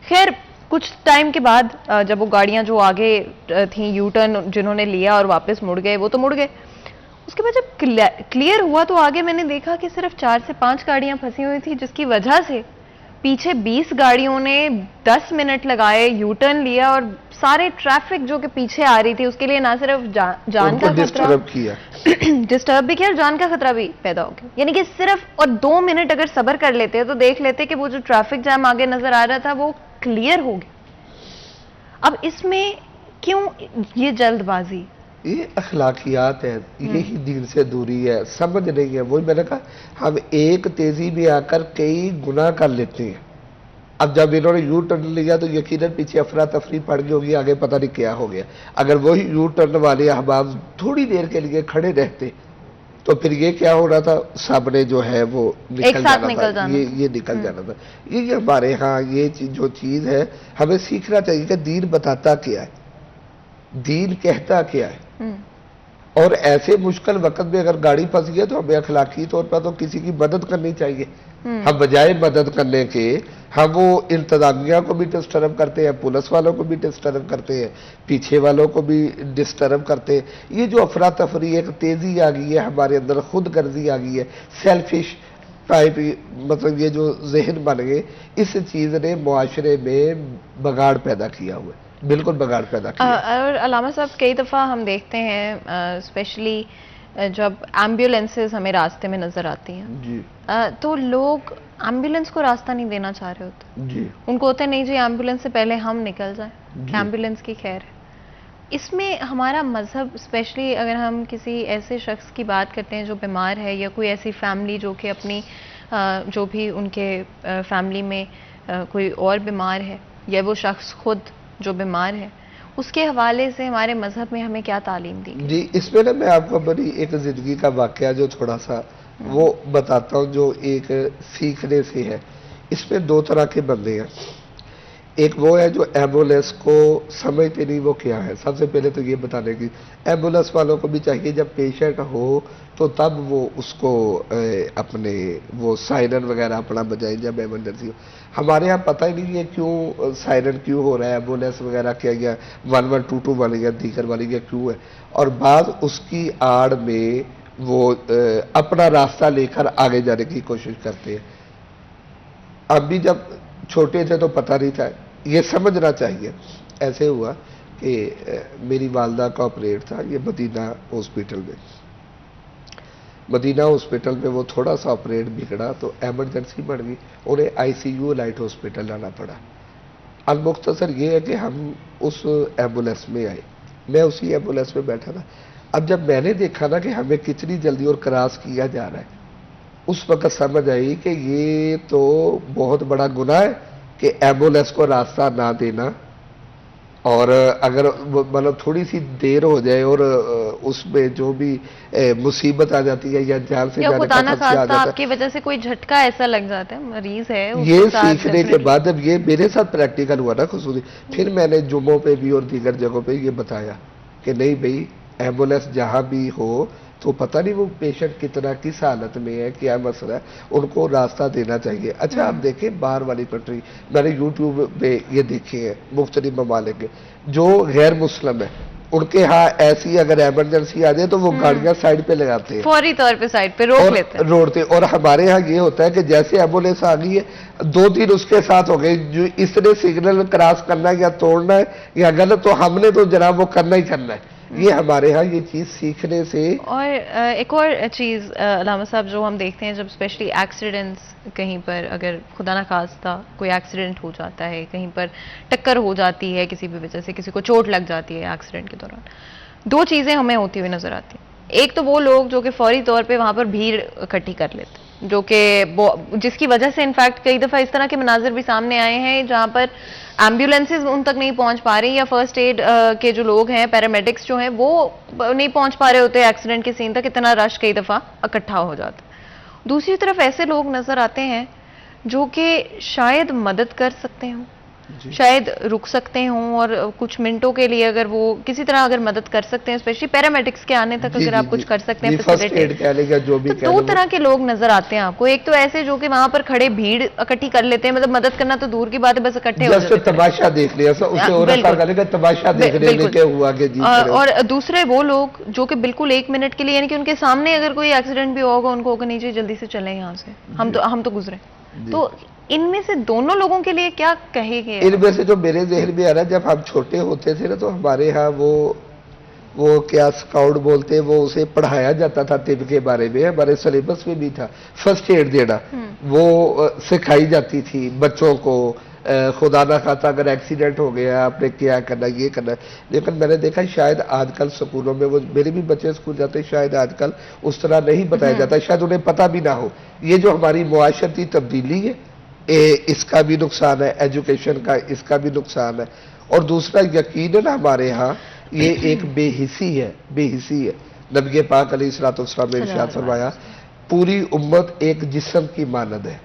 خیر کچھ ٹائم کے بعد جب وہ گاڑیاں جو آگے تھیں یو ٹرن جنہوں نے لیا اور واپس مڑ گئے, وہ تو مڑ گئے, اس کے بعد جب کلیئر ہوا تو آگے میں نے دیکھا کہ صرف 4 سے 5 گاڑیاں پھنسی ہوئی تھی، جس کی وجہ سے پیچھے 20 گاڑیوں نے 10 منٹ لگائے، یو ٹرن لیا، اور سارے ٹریفک جو کہ پیچھے آ رہی تھی اس کے لیے نہ صرف جان کا خطرہ ڈسٹرب کیا، ڈسٹرب بھی کیا اور جان کا خطرہ بھی پیدا ہو گیا. یعنی کہ صرف اور 2 منٹ اگر صبر کر لیتے تو دیکھ لیتے کہ وہ جو ٹریفک جام آگے نظر آ رہا تھا وہ کلیئر ہو گیا. اب اس میں کیوں یہ جلد بازی؟ یہ اخلاقیات ہے، یہی دین سے دوری ہے، سمجھ نہیں ہے. وہی میں نے کہا ہم ایک تیزی میں آ کر کئی گناہ کر لیتے ہیں. اب جب انہوں نے یو ٹرن لیا تو یقیناً پیچھے افراتفری پڑ گئی ہوگی، آگے پتہ نہیں کیا ہو گیا. اگر وہی یو ٹرن والے احباب تھوڑی دیر کے لیے کھڑے رہتے تو پھر یہ کیا ہو رہا تھا، سب نے جو ہے وہ ایک ساتھ نکل جانا تھا. یہ نکل جانا تھا. یہ ہمارے ہاں یہ جو چیز ہے ہمیں سیکھنا چاہیے کہ دین بتاتا کیا ہے، دین کہتا کیا ہے. اور ایسے مشکل وقت میں اگر گاڑی پھنس گئی تو ہمیں اخلاقی طور پر تو کسی کی مدد کرنی چاہیے. ہم بجائے مدد کرنے کے ہم وہ انتظامیہ کو بھی ڈسٹرب کرتے ہیں، پولیس والوں کو بھی ڈسٹرب کرتے ہیں، پیچھے والوں کو بھی ڈسٹرب کرتے ہیں. یہ جو افراتفری ایک تیزی آ گئی ہے ہمارے اندر، خود غرضی آ گئی ہے، سیلفش ٹائپ، مطلب یہ جو ذہن بن گئے، اس چیز نے معاشرے میں بگاڑ پیدا کیا ہوا ہے، بالکل بگاڑ پیدا کیا. اور علامہ صاحب کئی دفعہ ہم دیکھتے ہیں اسپیشلی جب ایمبولینسز ہمیں راستے میں نظر آتی ہیں جی تو لوگ ایمبولینس کو راستہ نہیں دینا چاہ رہے ہوتے. جی ان کو ہوتا ہے نہیں جی ایمبولینس سے پہلے ہم نکل جائیں، جی. ایمبولینس کی خیر ہے. اس میں ہمارا مذہب اسپیشلی اگر ہم کسی ایسے شخص کی بات کرتے ہیں جو بیمار ہے، یا کوئی ایسی فیملی جو کہ اپنی جو بھی ان کے فیملی میں کوئی اور بیمار ہے، یا وہ شخص خود جو بیمار ہے، اس کے حوالے سے ہمارے مذہب میں ہمیں کیا تعلیم دی گئی؟ جی اس میں نا میں آپ کو بڑی ایک زندگی کا واقعہ جو تھوڑا سا وہ بتاتا ہوں، جو ایک سیکھنے سے ہے. اس میں 2 طرح کے بندے ہیں. ایک وہ ہے جو ایمبولینس کو سمجھتے نہیں وہ کیا ہے. سب سے پہلے تو یہ بتانے کی ایمبولینس والوں کو بھی چاہیے جب پیشنٹ ہو تو تب وہ اس کو اپنے وہ سائرن وغیرہ اپنا بجائیں جب ایمرجنسی ہو. ہمارے ہاں پتہ ہی نہیں ہے کیوں سائرن کیوں ہو رہا ہے، ایمبولینس وغیرہ کیا گیا 1122 والی یا دیگر والی یا کیوں ہے. اور بعض اس کی آڑ میں وہ اپنا راستہ لے کر آگے جانے کی کوشش کرتے ہیں. اب بھی جب چھوٹے تھے تو پتہ نہیں تھا، یہ سمجھنا چاہیے. ایسے ہوا کہ میری والدہ کا آپریٹ تھا یہ مدینہ ہاسپٹل میں. مدینہ ہاسپٹل میں وہ تھوڑا سا آپریٹ بگڑا تو ایمرجنسی بڑھ گئی، انہیں آئی سی یو لائٹ ہاسپٹل لانا پڑا. المختصر یہ ہے کہ ہم اس ایمبولینس میں آئے، میں اسی ایمبولینس میں بیٹھا تھا. اب جب میں نے دیکھا نا کہ ہمیں کتنی جلدی اور کراس کیا جا رہا ہے، اس وقت سمجھ آئی کہ یہ تو بہت بڑا گناہ ہے کہ ایمبولینس کو راستہ نہ دینا. اور اگر مطلب تھوڑی سی دیر ہو جائے اور اس میں جو بھی مصیبت آ جاتی ہے یا جان سے جانے کا خدشہ آ جاتا ہے، آپ کی وجہ سے کوئی جھٹکا ایسا لگ جاتا ہے، مریض ہے یہ سیکھنے کے بعد جب یہ میرے ساتھ پریکٹیکل ہوا نا خصوصی، پھر میں نے جمعوں پہ بھی اور دیگر جگہوں پہ یہ بتایا کہ نہیں بھئی ایمبولینس جہاں بھی ہو تو پتہ نہیں وہ پیشنٹ کتنا کس حالت میں ہے، کیا مسئلہ ہے، ان کو راستہ دینا چاہیے. اچھا آپ دیکھیں باہر والی کنٹری، میں نے یوٹیوب پہ یہ دیکھے ہیں مختلف ممالک کے جو غیر مسلم ہیں، ان کے ہاں ایسی اگر ایمرجنسی آ جائے تو وہ گاڑیاں سائڈ پہ لگاتے ہیں، فوری طور پہ سائڈ پہ روک لیتے ہیں، روڈ پہ. اور ہمارے ہاں یہ ہوتا ہے کہ جیسے ایمبولینس آ گئی ہے 2-3 اس کے ساتھ ہو گئے، جو اس نے سگنل کراس کرنا ہے یا توڑنا ہے یا غلط، تو ہم نے تو جناب وہ کرنا ہی کرنا ہے. یہ ہمارے ہاں یہ چیز سیکھنے سے. اور ایک اور چیز علامہ صاحب جو ہم دیکھتے ہیں جب اسپیشلی ایکسیڈنٹس کہیں پر اگر خدا نخواستہ کوئی ایکسیڈنٹ ہو جاتا ہے، کہیں پر ٹکر ہو جاتی ہے کسی بھی وجہ سے، کسی کو چوٹ لگ جاتی ہے ایکسیڈنٹ کے دوران، 2 چیزیں ہمیں ہوتی ہوئی نظر آتی ہیں. ایک تو وہ لوگ جو کہ فوری طور پہ وہاں پر بھیڑ اکٹھی کر لیتے ہیں، جو کہ جس کی وجہ سے انفیکٹ کئی دفعہ اس طرح کے مناظر بھی سامنے آئے ہیں جہاں پر ایمبولینسز ان تک نہیں پہنچ پا رہی، یا فرسٹ ایڈ کے جو لوگ ہیں پیرامیڈکس جو ہیں وہ نہیں پہنچ پا رہے ہوتے ایکسیڈنٹ کے سین تک، اتنا رش کئی دفعہ اکٹھا ہو جاتا ہے. دوسری طرف ایسے لوگ نظر آتے ہیں جو کہ شاید مدد کر سکتے ہوں، شاید رک سکتے ہوں اور کچھ منٹوں کے لیے اگر وہ کسی طرح اگر مدد کر سکتے ہیں، اسپیشلی پیرامیڈکس کے آنے تک اگر آپ کچھ کر سکتے ہیں فرسٹ ایڈ کہہ لیں گے جو بھی تو دو طرح کے لوگ نظر آتے ہیں آپ کو. ایک تو ایسے جو کہ وہاں پر کھڑے بھیڑ اکٹھی کر لیتے ہیں، مطلب مدد کرنا تو دور کی بات ہے، بس اکٹھے ہو جاتے ہیں، تماشا دیکھ لیا تماشا دیکھ رہے کہ ہوا کہ جی. اور دوسرے وہ لوگ جو کہ بالکل ایک منٹ کے لیے، یعنی کہ ان کے سامنے اگر کوئی ایکسیڈنٹ بھی ہوگا ان کو ہوگا نہیں جی جلدی سے چلیں یہاں سے، ہم تو گزرے. تو ان میں سے دونوں لوگوں کے لیے کیا کہے گے؟ ان میں سے جو میرے ذہن میں آ رہا ہے، جب ہم چھوٹے ہوتے تھے نا تو ہمارے ہاں وہ کیا اسکاؤٹ بولتے ہیں، وہ اسے پڑھایا جاتا تھا طب کے بارے میں، ہمارے سلیبس میں بھی تھا فرسٹ ایڈ دینا، وہ سکھائی جاتی تھی بچوں کو. خدا نہ خواستہ اگر ایکسیڈنٹ ہو گیا آپ نے کیا کرنا، یہ کرنا. لیکن میں نے دیکھا شاید آج کل سکولوں میں، وہ میرے بھی بچے اسکول جاتے ہیں، شاید آج کل اس طرح نہیں بتایا جاتا، شاید انہیں پتہ بھی نہ ہو. یہ جو ہماری معاشرتی تبدیلی ہے اس کا بھی نقصان ہے، ایجوکیشن کا اس کا بھی نقصان ہے. اور دوسرا یقیناً ہمارے ہاں یہ ایک بے حسی ہے. نبی پاک علیہ الصلوۃ والسلام نے ارشاد فرمایا پوری امت ایک جسم کی مانند ہے.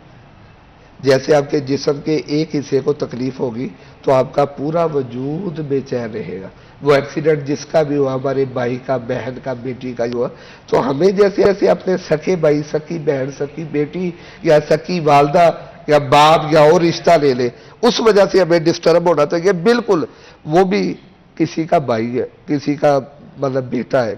جیسے آپ کے جسم کے ایک حصے کو تکلیف ہوگی تو آپ کا پورا وجود بے چین رہے گا. وہ ایکسیڈنٹ جس کا بھی ہوا، ہمارے بھائی کا، بہن کا، بیٹی کا ہوا، تو ہمیں جیسے اپنے سکے بھائی، سکی بہن، سکی بیٹی یا سکی والدہ یا باپ یا اور رشتہ لے لے، اس وجہ سے ہمیں ڈسٹرب ہونا چاہیے. بالکل وہ بھی کسی کا بھائی ہے، کسی کا مطلب بیٹا ہے،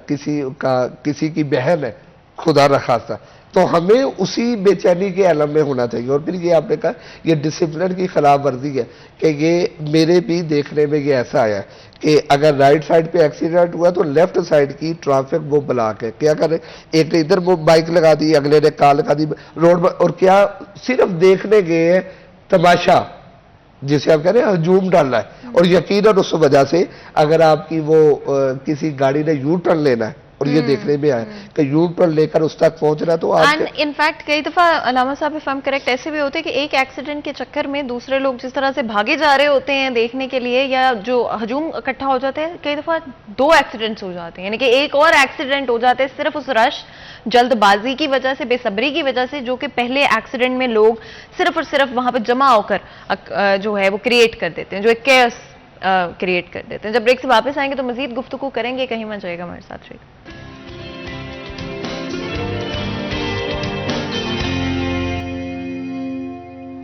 کسی کی بہن ہے، خدا نخواستہ، تو ہمیں اسی بے چینی کے عالم میں ہونا چاہیے. اور پھر یہ آپ نے کہا یہ ڈسپلن کی خلاف ورزی ہے کہ یہ میرے بھی دیکھنے میں یہ ایسا آیا کہ اگر رائٹ سائڈ پہ ایکسیڈنٹ ہوا تو لیفٹ سائڈ کی ٹرافک وہ بلاک ہے. کیا کرے، ایک نے ادھر وہ بائک لگا دی، اگلے نے کار لگا دی روڈ پر، اور کیا صرف دیکھنے گئے تماشا جسے آپ کہہ رہے ہیں ہجوم ڈالنا ہے. اور یقیناً اس وجہ سے اگر آپ کی وہ کسی گاڑی نے یو ٹرن لینا ہے اور یہ دیکھنے میں آیا کہ یو ٹرن لے کر اس تک پہنچنا، تو اینڈ انفیکٹ کئی دفعہ علامہ صاحب اف ایم کریکٹ ایسے بھی ہوتے ہیں کہ ایک ایکسیڈنٹ کے چکر میں دوسرے لوگ جس طرح سے بھاگے جا رہے ہوتے ہیں دیکھنے کے لیے، یا جو ہجوم اکٹھا ہو جاتے ہیں، کئی دفعہ 2 ایکسیڈنٹس ہو جاتے ہیں، یعنی کہ ایک اور ایکسیڈنٹ ہو جاتے ہیں صرف اس رش، جلد بازی کی وجہ سے، بے صبری کی وجہ سے، جو کہ پہلے ایکسیڈنٹ میں لوگ صرف اور صرف وہاں پہ جمع ہو کر جو ہے وہ کریٹ کر دیتے ہیں، جو ایک کیئس کریٹ کر دیتے ہیں. جب بریک سے واپس آئیں گے تو مزید گفتگو کریں گے، کہیں مت جائے گا ہمارے ساتھ.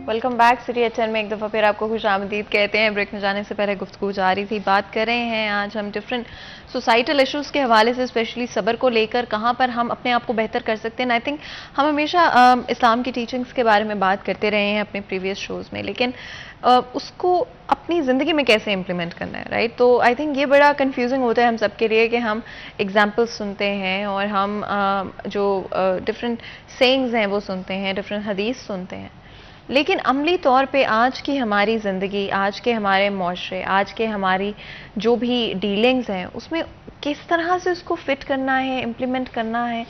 Welcome back. سٹی ایٹ 10 میں ایک دفعہ پھر آپ کو خوش آمدید کہتے ہیں. بریک میں جانے سے پہلے گفتگو جاری تھی، بات کر رہے ہیں آج ہم ڈفرینٹ سوسائٹل ایشوز کے حوالے سے، اسپیشلی صبر کو لے کر کہاں پر ہم اپنے آپ کو بہتر کر سکتے ہیں. آئی تھنک ہم ہمیشہ اسلام کی ٹیچنگز کے بارے میں بات کرتے رہے ہیں اپنے پریویس شوز میں، لیکن اس کو اپنی زندگی میں کیسے امپلیمنٹ کرنا ہے، رائٹ؟ تو آئی تھنک یہ بڑا کنفیوزنگ ہوتا ہے ہم سب کے لیے کہ ہم ایگزامپلس سنتے ہیں اور ہم جو ڈفرینٹ سینگز ہیں وہ سنتے ہیں، ڈفرینٹ حدیث سنتے ہیں، لیکن عملی طور پہ آج کی ہماری زندگی، آج کے ہمارے معاشرے، آج کے ہماری جو بھی ڈیلنگز ہیں، اس میں کس طرح سے اس کو فٹ کرنا ہے، امپلیمنٹ کرنا ہے.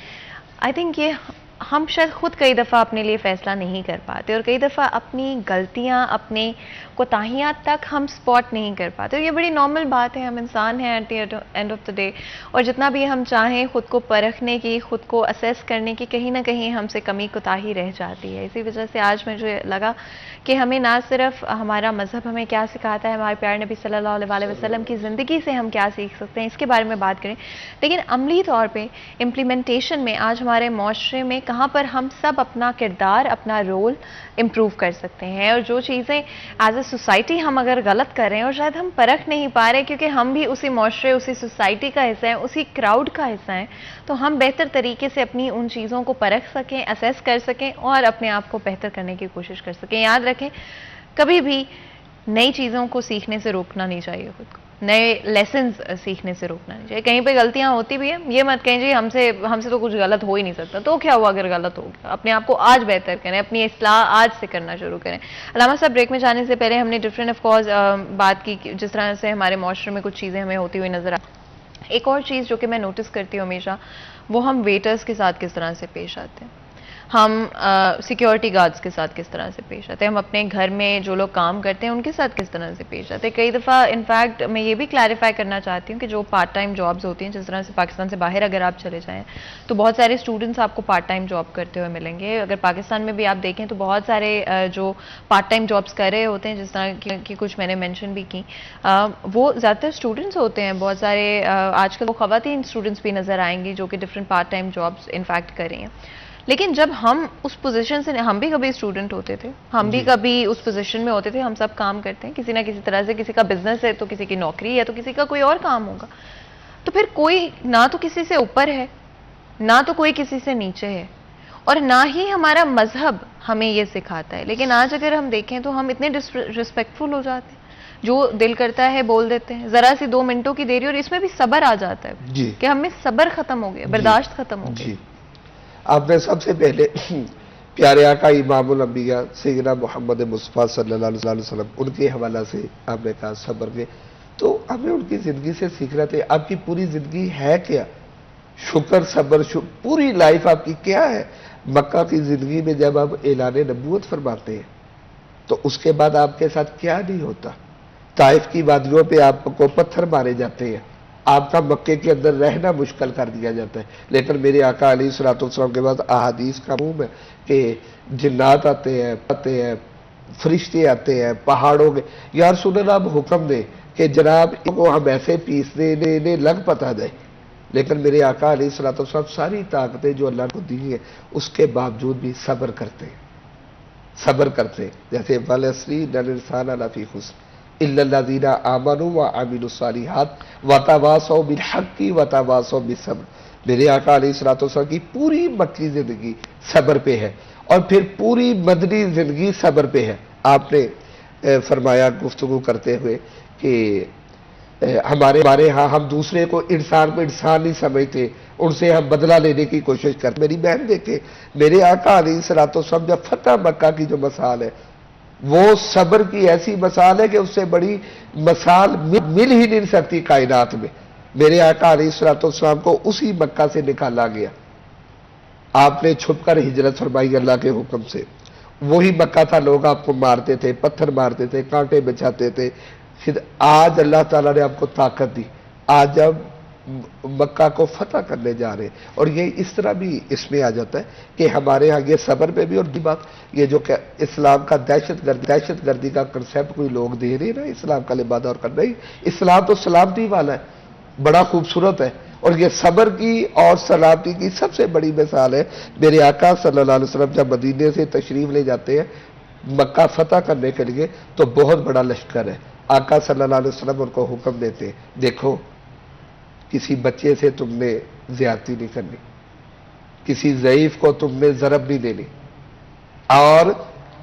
آئی تھنک یہ ہم شاید خود کئی دفعہ اپنے لیے فیصلہ نہیں کر پاتے، اور کئی دفعہ اپنی غلطیاں، اپنے کوتاہیاں تک ہم سپاٹ نہیں کر پاتے. اور یہ بڑی نارمل بات ہے، ہم انسان ہیں at the end of the day, اور جتنا بھی ہم چاہیں خود کو پرکھنے کی، خود کو اسیس کرنے کی، کہیں نہ کہیں ہم سے کمی کوتاہی رہ جاتی ہے. اسی وجہ سے آج مجھے لگا کہ ہمیں نہ صرف ہمارا مذہب ہمیں کیا سکھاتا ہے، ہمارے پیارے نبی صلی اللہ علیہ وسلم کی زندگی سے ہم کیا سیکھ سکتے ہیں، اس کے بارے میں بات کریں، لیکن عملی طور پہ امپلیمنٹیشن میں آج ہمارے معاشرے میں کہاں پر ہم سب اپنا کردار، اپنا رول امپروو کر سکتے ہیں. اور جو چیزیں ایز اے سوسائٹی ہم اگر غلط کر رہے ہیں اور شاید ہم پرکھ نہیں پا رہے کیونکہ ہم بھی اسی معاشرے، اسی سوسائٹی کا حصہ ہیں، اسی کراؤڈ کا حصہ ہیں، تو ہم بہتر طریقے سے اپنی ان چیزوں کو پرکھ سکیں، اسیس کر سکیں اور اپنے آپ کو بہتر کرنے کی کوشش کر سکیں. یاد رکھیں کبھی بھی نئی چیزوں کو سیکھنے سے روکنا نہیں چاہیے، خود کو نئے لیسنز سیکھنے سے روکنا نہیں چاہیے. کہیں پہ غلطیاں ہوتی بھی ہیں، یہ مت کہیں جی ہم سے تو کچھ غلط ہو ہی نہیں سکتا، تو کیا ہوا اگر غلط ہو گیا، اپنے آپ کو آج بہتر کریں، اپنی اصلاح آج سے کرنا شروع کریں. علامہ صاحب بریک میں جانے سے پہلے ہم نے ڈفرینٹ آف کورس بات کی جس طرح سے ہمارے معاشرے میں کچھ چیزیں ہمیں ہوتی ہوئی نظر ایک اور چیز جو کہ میں نوٹس کرتی ہوں ہمیشہ، وہ ہم ویٹرز کے ساتھ کس طرح سے پیش آتے ہیں. ہم سیکیورٹی گارڈز کے ساتھ کس طرح سے پیش آتے ہیں, ہم اپنے گھر میں جو لوگ کام کرتے ہیں ان کے ساتھ کس طرح سے پیش آتے ہیں. کئی دفعہ انفیکٹ میں یہ بھی کلیریفائی کرنا چاہتی ہوں کہ جو پارٹ ٹائم جابز ہوتی ہیں, جس طرح سے پاکستان سے باہر اگر آپ چلے جائیں تو بہت سارے اسٹوڈنٹس آپ کو پارٹ ٹائم جاب کرتے ہوئے ملیں گے. اگر پاکستان میں بھی آپ دیکھیں تو بہت سارے جو پارٹ ٹائم جابز کر رہے ہوتے ہیں, جس طرح کی کچھ میں نے مینشن بھی کی, وہ زیادہ تر اسٹوڈنٹس ہوتے ہیں. بہت سارے آج کل وہ خواتین اسٹوڈنٹس بھی نظر آئیں گی جو کہ different part time jobs in fact کر رہی ہیں. لیکن جب ہم اس پوزیشن سے, ہم بھی کبھی اسٹوڈنٹ ہوتے تھے, ہم بھی کبھی اس پوزیشن میں ہوتے تھے, ہم سب کام کرتے ہیں کسی نہ کسی طرح سے, کسی کا بزنس ہے تو کسی کی نوکری ہے تو کسی کا کوئی اور کام ہوگا. تو پھر کوئی نہ تو کسی سے اوپر ہے, نہ تو کوئی کسی سے نیچے ہے, اور نہ ہی ہمارا مذہب ہمیں یہ سکھاتا ہے. لیکن آج اگر ہم دیکھیں تو ہم اتنے ڈسریسپیکٹفل ہو جاتے ہیں, جو دل کرتا ہے بول دیتے ہیں, ذرا سی 2 منٹوں کی دیری, اور اس میں بھی صبر آ جاتا ہے کہ ہم میں صبر ختم ہو گیا, برداشت ختم ہو گیا. آپ نے سب سے پہلے پیارے آقا امام الانبیاء سیدنا محمد مصطفیٰ صلی اللہ علیہ وسلم, ان کے حوالہ سے آپ نے کہا صبر کے, تو ہمیں ان کی زندگی سے سیکھنا تھے. آپ کی پوری زندگی ہے کیا؟ شکر, صبر, پوری لائف آپ کی کیا ہے؟ مکہ کی زندگی میں جب آپ اعلان نبوت فرماتے ہیں تو اس کے بعد آپ کے ساتھ کیا نہیں ہوتا؟ طائف کی وادیوں پہ آپ کو پتھر مارے جاتے ہیں, آپ کا مکے کے اندر رہنا مشکل کر دیا جاتا ہے. لیکن میرے آقا علیہ الصلوۃ والسلام کے بعد احادیث کا عموم ہے کہ جنات آتے ہیں, فرشتے آتے ہیں پہاڑوں کے, یا رسول اللہ آپ حکم دیں کہ جناب ان کو ہم ایسے پیسنے انہیں لگ پتا دیں. لیکن میرے آقا علیہ الصلوۃ والسلام ساری طاقتیں جو اللہ کو دی ہیں اس کے باوجود بھی صبر کرتے ہیں, صبر کرتے. جیسے والعصری ان الانسان لفی خسر الا الذین آمنوا وعملوا الصالحات وتواصوا بالحق وتواصوا بالصبر. میرے آقا علیہ الصلوۃ والسلام کی پوری مکی زندگی صبر پہ ہے, اور پھر پوری مدنی زندگی صبر پہ ہے. آپ نے فرمایا گفتگو کرتے ہوئے کہ ہمارے ہاں ہم دوسرے کو انسان نہیں سمجھتے, ان سے ہم بدلہ لینے کی کوشش کرتے. میری بہن دیکھے, میرے آقا علیہ الصلوۃ والسلام جب فتح مکہ کی جو مثال ہے وہ صبر کی ایسی مثال ہے کہ اس سے بڑی مثال مل ہی نہیں سکتی کائنات میں. میرے آقا علیہ الصلوۃ والسلام کو اسی مکہ سے نکالا گیا, آپ نے چھپ کر ہجرت فرمائی اللہ کے حکم سے. وہی مکہ تھا, لوگ آپ کو مارتے تھے, پتھر مارتے تھے, کانٹے بچھاتے تھے. آج اللہ تعالیٰ نے آپ کو طاقت دی, آج جب مکہ کو فتح کرنے جا رہے ہیں. اور یہ اس طرح بھی اس میں آ جاتا ہے کہ ہمارے ہاں یہ صبر پہ بھی, اور دی بات یہ جو کہ اسلام کا دہشت گردی کا کنسیپٹ کوئی لوگ دے رہے ہیں نا, اسلام کا لبادہ اور کرنا ہی, اسلام تو سلامتی والا ہے, بڑا خوبصورت ہے. اور یہ صبر کی اور سلامتی کی سب سے بڑی مثال ہے. میرے آقا صلی اللہ علیہ وسلم جب مدینے سے تشریف لے جاتے ہیں مکہ فتح کرنے کے لیے تو بہت بڑا لشکر ہے. آقا صلی اللہ علیہ وسلم ان کو حکم دیتے ہیں, دیکھو کسی بچے سے تم نے زیادتی نہیں کرنی, کسی ضعیف کو تم نے ضرب نہیں دینی, اور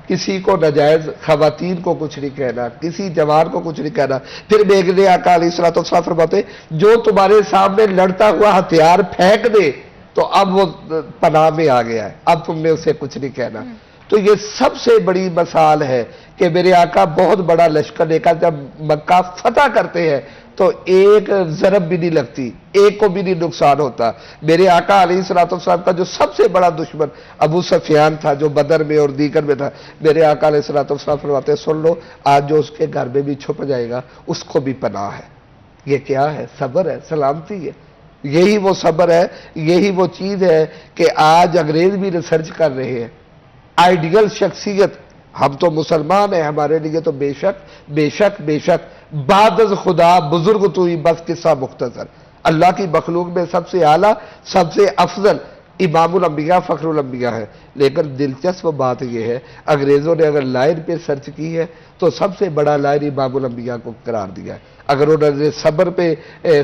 کسی کو ناجائز خواتین کو کچھ نہیں کہنا, کسی جوان کو کچھ نہیں کہنا. پھر میرے آقا علیہ الصلوۃ والسلام فرماتے جو تمہارے سامنے لڑتا ہوا ہتھیار پھینک دے تو اب وہ پناہ میں آ گیا ہے, اب تم نے اسے کچھ نہیں کہنا. تو یہ سب سے بڑی مثال ہے کہ میرے آقا بہت بڑا لشکر لے کر جب مکہ فتح کرتے ہیں تو ایک ضرب بھی نہیں لگتی, ایک کو بھی نہیں نقصان ہوتا. میرے آقا علیہ الصلوۃ والسلام کا جو سب سے بڑا دشمن ابو سفیان تھا, جو بدر میں اور دیگر میں تھا, میرے آقا علیہ الصلوۃ والسلام فرماتے ہیں سن لو, آج جو اس کے گھر میں بھی چھپ جائے گا اس کو بھی پناہ ہے. یہ کیا ہے؟ صبر ہے, سلامتی ہے. یہی وہ صبر ہے, یہی وہ چیز ہے کہ آج انگریز بھی ریسرچ کر رہے ہیں. آئیڈیل شخصیت, ہم تو مسلمان ہیں, ہمارے لیے تو بے شک بعد از خدا بزرگ تو ہی بس قصہ مختصر. اللہ کی مخلوق میں سب سے اعلیٰ سب سے افضل امام الانبیاء فخر الانبیاء ہے. لیکن دلچسپ بات یہ ہے انگریزوں نے اگر لائن پہ سرچ کی ہے تو سب سے بڑا لائن امام الانبیاء کو قرار دیا ہے. اگر انہوں نے صبر پہ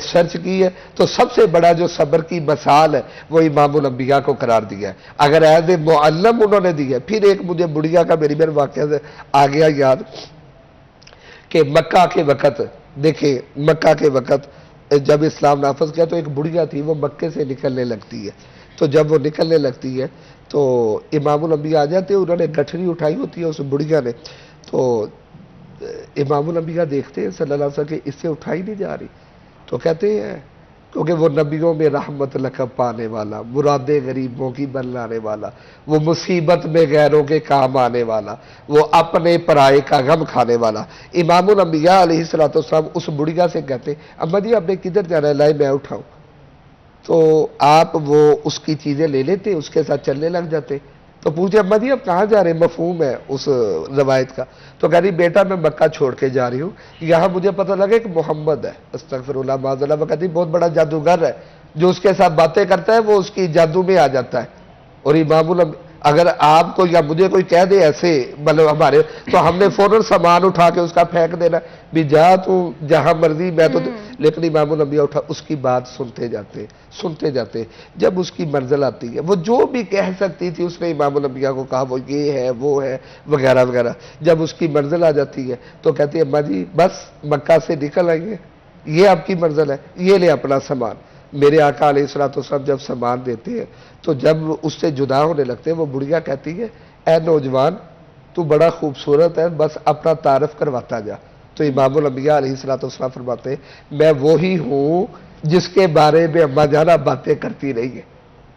سرچ کی ہے تو سب سے بڑا جو صبر کی مثال ہے وہ امام الانبیاء کو قرار دیا ہے. اگر ایز اے معلم انہوں نے دی ہے. پھر ایک مجھے بڑھیا کا میری بہن واقعہ سے آ گیا یاد کہ مکہ کے وقت, دیکھیں مکہ کے وقت جب اسلام نافذ کیا تو ایک بڑھیا تھی, وہ مکے سے نکلنے لگتی ہے. تو جب وہ نکلنے لگتی ہے تو امام الانبیاء آ جاتے ہیں, انہوں نے گٹھری اٹھائی ہوتی ہے اس بڑھیا نے. تو امام الانبیاء دیکھتے ہیں صلی اللہ علیہ وسلم کہ اس سے اٹھائی نہیں جا رہی, تو کہتے ہیں کیونکہ وہ نبیوں میں رحمت لقب پانے والا، مرادیں غریبوں کی بنلانے والا، وہ مصیبت میں غیروں کے کام آنے والا، وہ اپنے پرائے کا غم کھانے والا۔ امام الانبیاء علیہ السلام اس بڑھیا سے کہتے اما جی آپ نے کدھر جانا ہے، لائے میں اٹھاؤں، تو آپ وہ اس کی چیزیں لے لیتے، اس کے ساتھ چلنے لگ جاتے۔ تو پوچھے اما جی آپ کہاں جا رہے ہیں، مفہوم ہے اس روایت کا، تو کہہ رہی بیٹا میں مکہ چھوڑ کے جا رہی ہوں، یہاں مجھے پتہ لگا کہ محمد ہے، استغفر اللہ معاذ اللہ، وہ کہتی بہت بڑا جادوگر ہے، جو اس کے ساتھ باتیں کرتا ہے وہ اس کی جادو میں آ جاتا ہے۔ اور امام اگر آپ کو یا مجھے کوئی کہہ دے ایسے مطلب ہمارے، تو ہم نے فوراً سامان اٹھا کے اس کا پھینک دینا بھی جا تو جہاں مرضی، میں تو لیکن امام الانبیاء اٹھا اس کی بات سنتے جاتے جب اس کی منزل آتی ہے، وہ جو بھی کہہ سکتی تھی اس نے امام الانبیاء کو کہا، وہ یہ ہے وہ ہے وغیرہ وغیرہ، جب اس کی منزل آ جاتی ہے تو کہتی ہے اماں جی بس مکہ سے نکل آئیے، یہ آپ کی منزل ہے، یہ لے اپنا سامان۔ میرے آقا علیہ السلام جب سامان دیتے ہیں تو جب اس سے جدا ہونے لگتے ہیں، وہ بڑھیا کہتی ہے اے نوجوان تو بڑا خوبصورت ہے، بس اپنا تعارف کرواتا جا۔ تو امام الانبیاء علیہ السلام فرماتے ہیں میں وہی ہوں جس کے بارے میں اما جانا باتیں کرتی رہی ہے،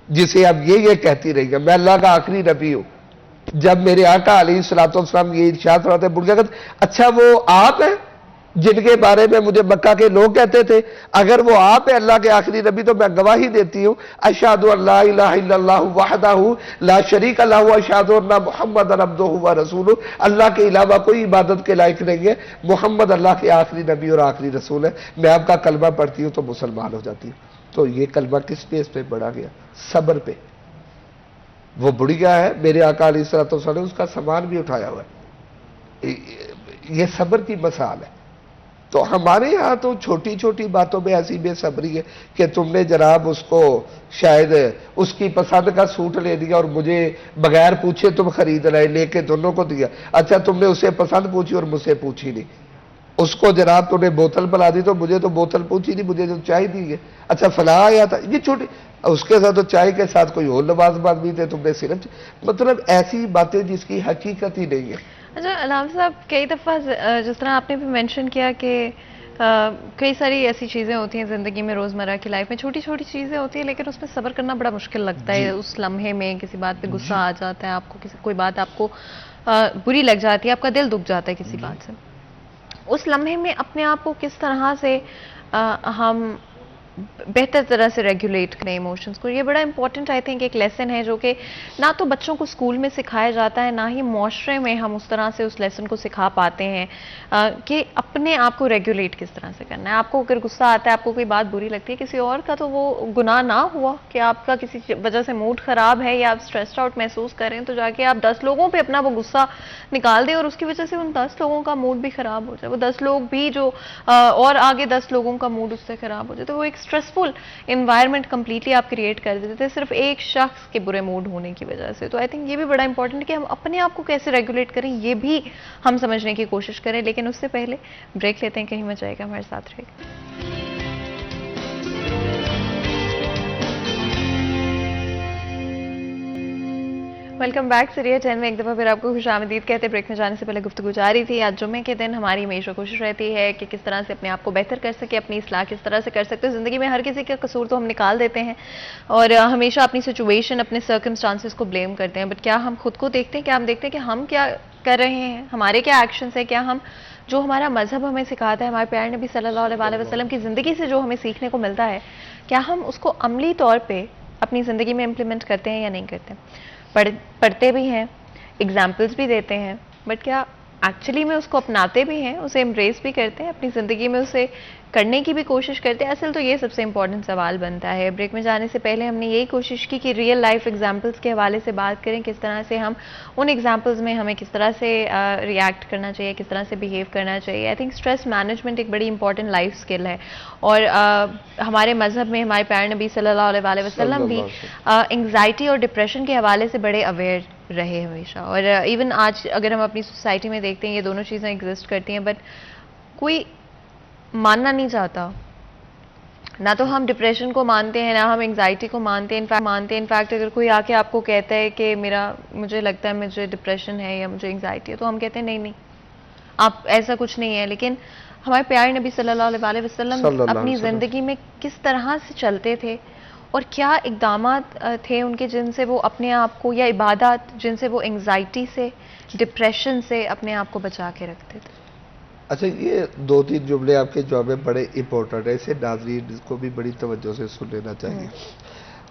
جسے اب یہ کہتی رہی ہے میں اللہ کا آخری نبی ہوں۔ جب میرے آقا علیہ السلام یہ ارشاد فرماتے ہیں بڑھیا کہتے اچھا وہ آپ ہیں جن کے بارے میں مجھے مکہ کے لوگ کہتے تھے، اگر وہ آپ ہیں اللہ کے آخری نبی تو میں گواہی دیتی ہوں اشہد ان لا الہ الا اللہ وحدہ لا شریک لہ واشہد ان محمد عبدہ ورسولہ، اللہ کے علاوہ کوئی عبادت کے لائق نہیں ہے، محمد اللہ کے آخری نبی اور آخری رسول ہے، میں آپ کا کلمہ پڑھتی ہوں تو مسلمان ہو جاتی ہوں۔ تو یہ کلمہ کس بیس پہ پڑھا گیا؟ صبر پہ۔ وہ بڑھیا ہے میرے آقا علیہ السلام نے اس کا سامان بھی اٹھایا ہوا ہے، یہ صبر کی مثال ہے۔ تو ہمارے ہاں تو چھوٹی چھوٹی باتوں میں ایسی بے صبری ہے کہ تم نے جناب اس کو شاید اس کی پسند کا سوٹ لے دیا اور مجھے بغیر پوچھے تم خرید رہے، لے کے دونوں کو دیا، اچھا تم نے اسے پسند پوچھی اور مجھ سے پوچھی نہیں، اس کو جناب تم نے بوتل پلا دی تو مجھے تو بوتل پوچھی نہیں، مجھے جو چائے دی ہے، اچھا فلاں آیا تھا، یہ چھوٹی، اس کے ساتھ تو چائے کے ساتھ کوئی اور لوازمات بھی تھے، تم نے صرف مطلب ایسی باتیں جس کی حقیقت ہی نہیں ہے۔ اچھا علامہ صاحب کئی دفعہ جس طرح آپ نے بھی مینشن کیا کہ کئی ساری ایسی چیزیں ہوتی ہیں زندگی میں، روزمرہ کی لائف میں چھوٹی چھوٹی چیزیں ہوتی ہیں لیکن اس میں صبر کرنا بڑا مشکل لگتا ہے، اس لمحے میں کسی بات پہ غصہ آ جاتا ہے، آپ کو کوئی بات آپ کو بری لگ جاتی ہے، آپ کا دل دکھ جاتا ہے کسی بات سے، اس لمحے میں اپنے آپ کو کس طرح سے ہم بہتر طرح سے ریگولیٹ کریں ایموشنز کو، یہ بڑا امپورٹنٹ آئی تھنک ایک لیسن ہے جو کہ نہ تو بچوں کو اسکول میں سکھایا جاتا ہے، نہ ہی معاشرے میں ہم اس طرح سے اس لیسن کو سکھا پاتے ہیں کہ اپنے آپ کو ریگولیٹ کس طرح سے کرنا ہے۔ آپ کو اگر غصہ آتا ہے، آپ کو کوئی بات بری لگتی ہے کسی اور کا، تو وہ گناہ نہ ہوا کہ آپ کا کسی وجہ سے موڈ خراب ہے یا آپ اسٹریسڈ آؤٹ محسوس کریں تو جا کے آپ 10 لوگوں پہ اپنا وہ غصہ نکال دیں اور اس کی وجہ سے ان 10 لوگوں کا موڈ بھی خراب ہو جائے، وہ 10 لوگ بھی جو اور آگے 10 لوگوں کا موڈ اس سے خراب ہو جائے، تو وہ ایک اسٹریسفل انوائرمنٹ کمپلیٹلی آپ کریٹ کر دیتے تھے صرف ایک شخص کے برے موڈ ہونے کی وجہ سے۔ تو آئی تھنک یہ بھی بڑا امپورٹنٹ کہ ہم اپنے آپ کو کیسے ریگولیٹ کریں، یہ بھی ہم سمجھنے کی کوشش کریں، لیکن اس سے پہلے بریک لیتے ہیں، کہیں مت جائے گا، ہمارے ساتھ رہے گا۔ ویلکم بیک سیریہ 10 میں ایک دفعہ پھر آپ کو خوش آمدید کہتے ہیں۔ بریک میں جانے سے پہلے گفتگو جاری تھی، آج جمعے کے دن ہماری ہمیشہ کوشش رہتی ہے کہ کس طرح سے اپنے آپ کو بہتر کر سکے، اپنی اصلاح کس طرح سے کر سکتے ہیں۔ زندگی میں ہر کسی کا قصور تو ہم نکال دیتے ہیں اور ہمیشہ اپنی سچویشن، اپنے سرکمسٹانسز کو بلیم کرتے ہیں، بٹ کیا ہم خود کو دیکھتے ہیں، کیا ہم دیکھتے ہیں کہ ہم کیا کر رہے ہیں، ہمارے کیا ایکشنز ہیں، کیا ہم جو ہمارا مذہب ہمیں سکھاتا ہے، ہمارے پیارے نبی صلی اللہ علیہ وسلم کی زندگی سے جو ہمیں سیکھنے کو ملتا ہے، کیا ہم اس کو عملی طور پہ اپنی زندگی میں امپلیمنٹ کرتے ہیں یا نہیں کرتے؟ پڑھتے بھی ہیں، ایگزامپلس بھی دیتے ہیں، بٹ کیا ایکچولی میں اس کو اپناتے بھی ہیں، اسے امبریس بھی کرتے ہیں، اپنی زندگی میں اسے کرنے کی بھی کوشش کرتے ہیں؟ اصل تو یہ سب سے امپورٹنٹ سوال بنتا ہے۔ بریک میں جانے سے پہلے ہم نے یہی کوشش کی کہ ریئل لائف ایگزامپلس کے حوالے سے بات کریں، کس طرح سے ہم ان ایگزامپلس میں ہمیں کس طرح سے ریئیکٹ کرنا چاہیے، کس طرح سے بیہیو کرنا چاہیے۔ آئی تھنک اسٹریس مینجمنٹ ایک بڑی امپورٹنٹ لائف اسکل ہے اور ہمارے مذہب میں ہمارے پیارے نبی صلی اللہ علیہ وسلم بھی انگزائٹی اور ڈپریشن کے حوالے سے بڑے اویئر رہے ہمیشہ، اور ایون آج اگر ہم اپنی سوسائٹی میں دیکھتے ہیں یہ دونوں چیزیں ایگزسٹ کرتی ہیں، بٹ کوئی ماننا نہیں چاہتا، نہ تو ہم ڈپریشن کو مانتے ہیں، نہ ہم انگزائٹی کو مانتے ہیں۔ انفیکٹ اگر کوئی آ کے آپ کو کہتا ہے کہ مجھے لگتا ہے مجھے ڈپریشن ہے یا مجھے انگزائٹی ہے، تو ہم کہتے ہیں نہیں آپ ایسا کچھ نہیں ہے، لیکن ہمارے پیارے نبی صلی اللہ علیہ وسلم صلی اللہ علیہ اپنی وسلم زندگی میں کس طرح سے چلتے تھے اور کیا اقدامات تھے ان کے جن سے وہ اپنے آپ کو، یا عبادات جن سے وہ انگزائٹی سے، ڈپریشن سے اپنے آپ کو بچا کے رکھتے تھے؟ اچھا، یہ 2-3 جملے آپ کے جواب میں بڑے امپورٹنٹ ہیں، اسے ناظرین کو بھی بڑی توجہ سے سن لینا چاہیے۔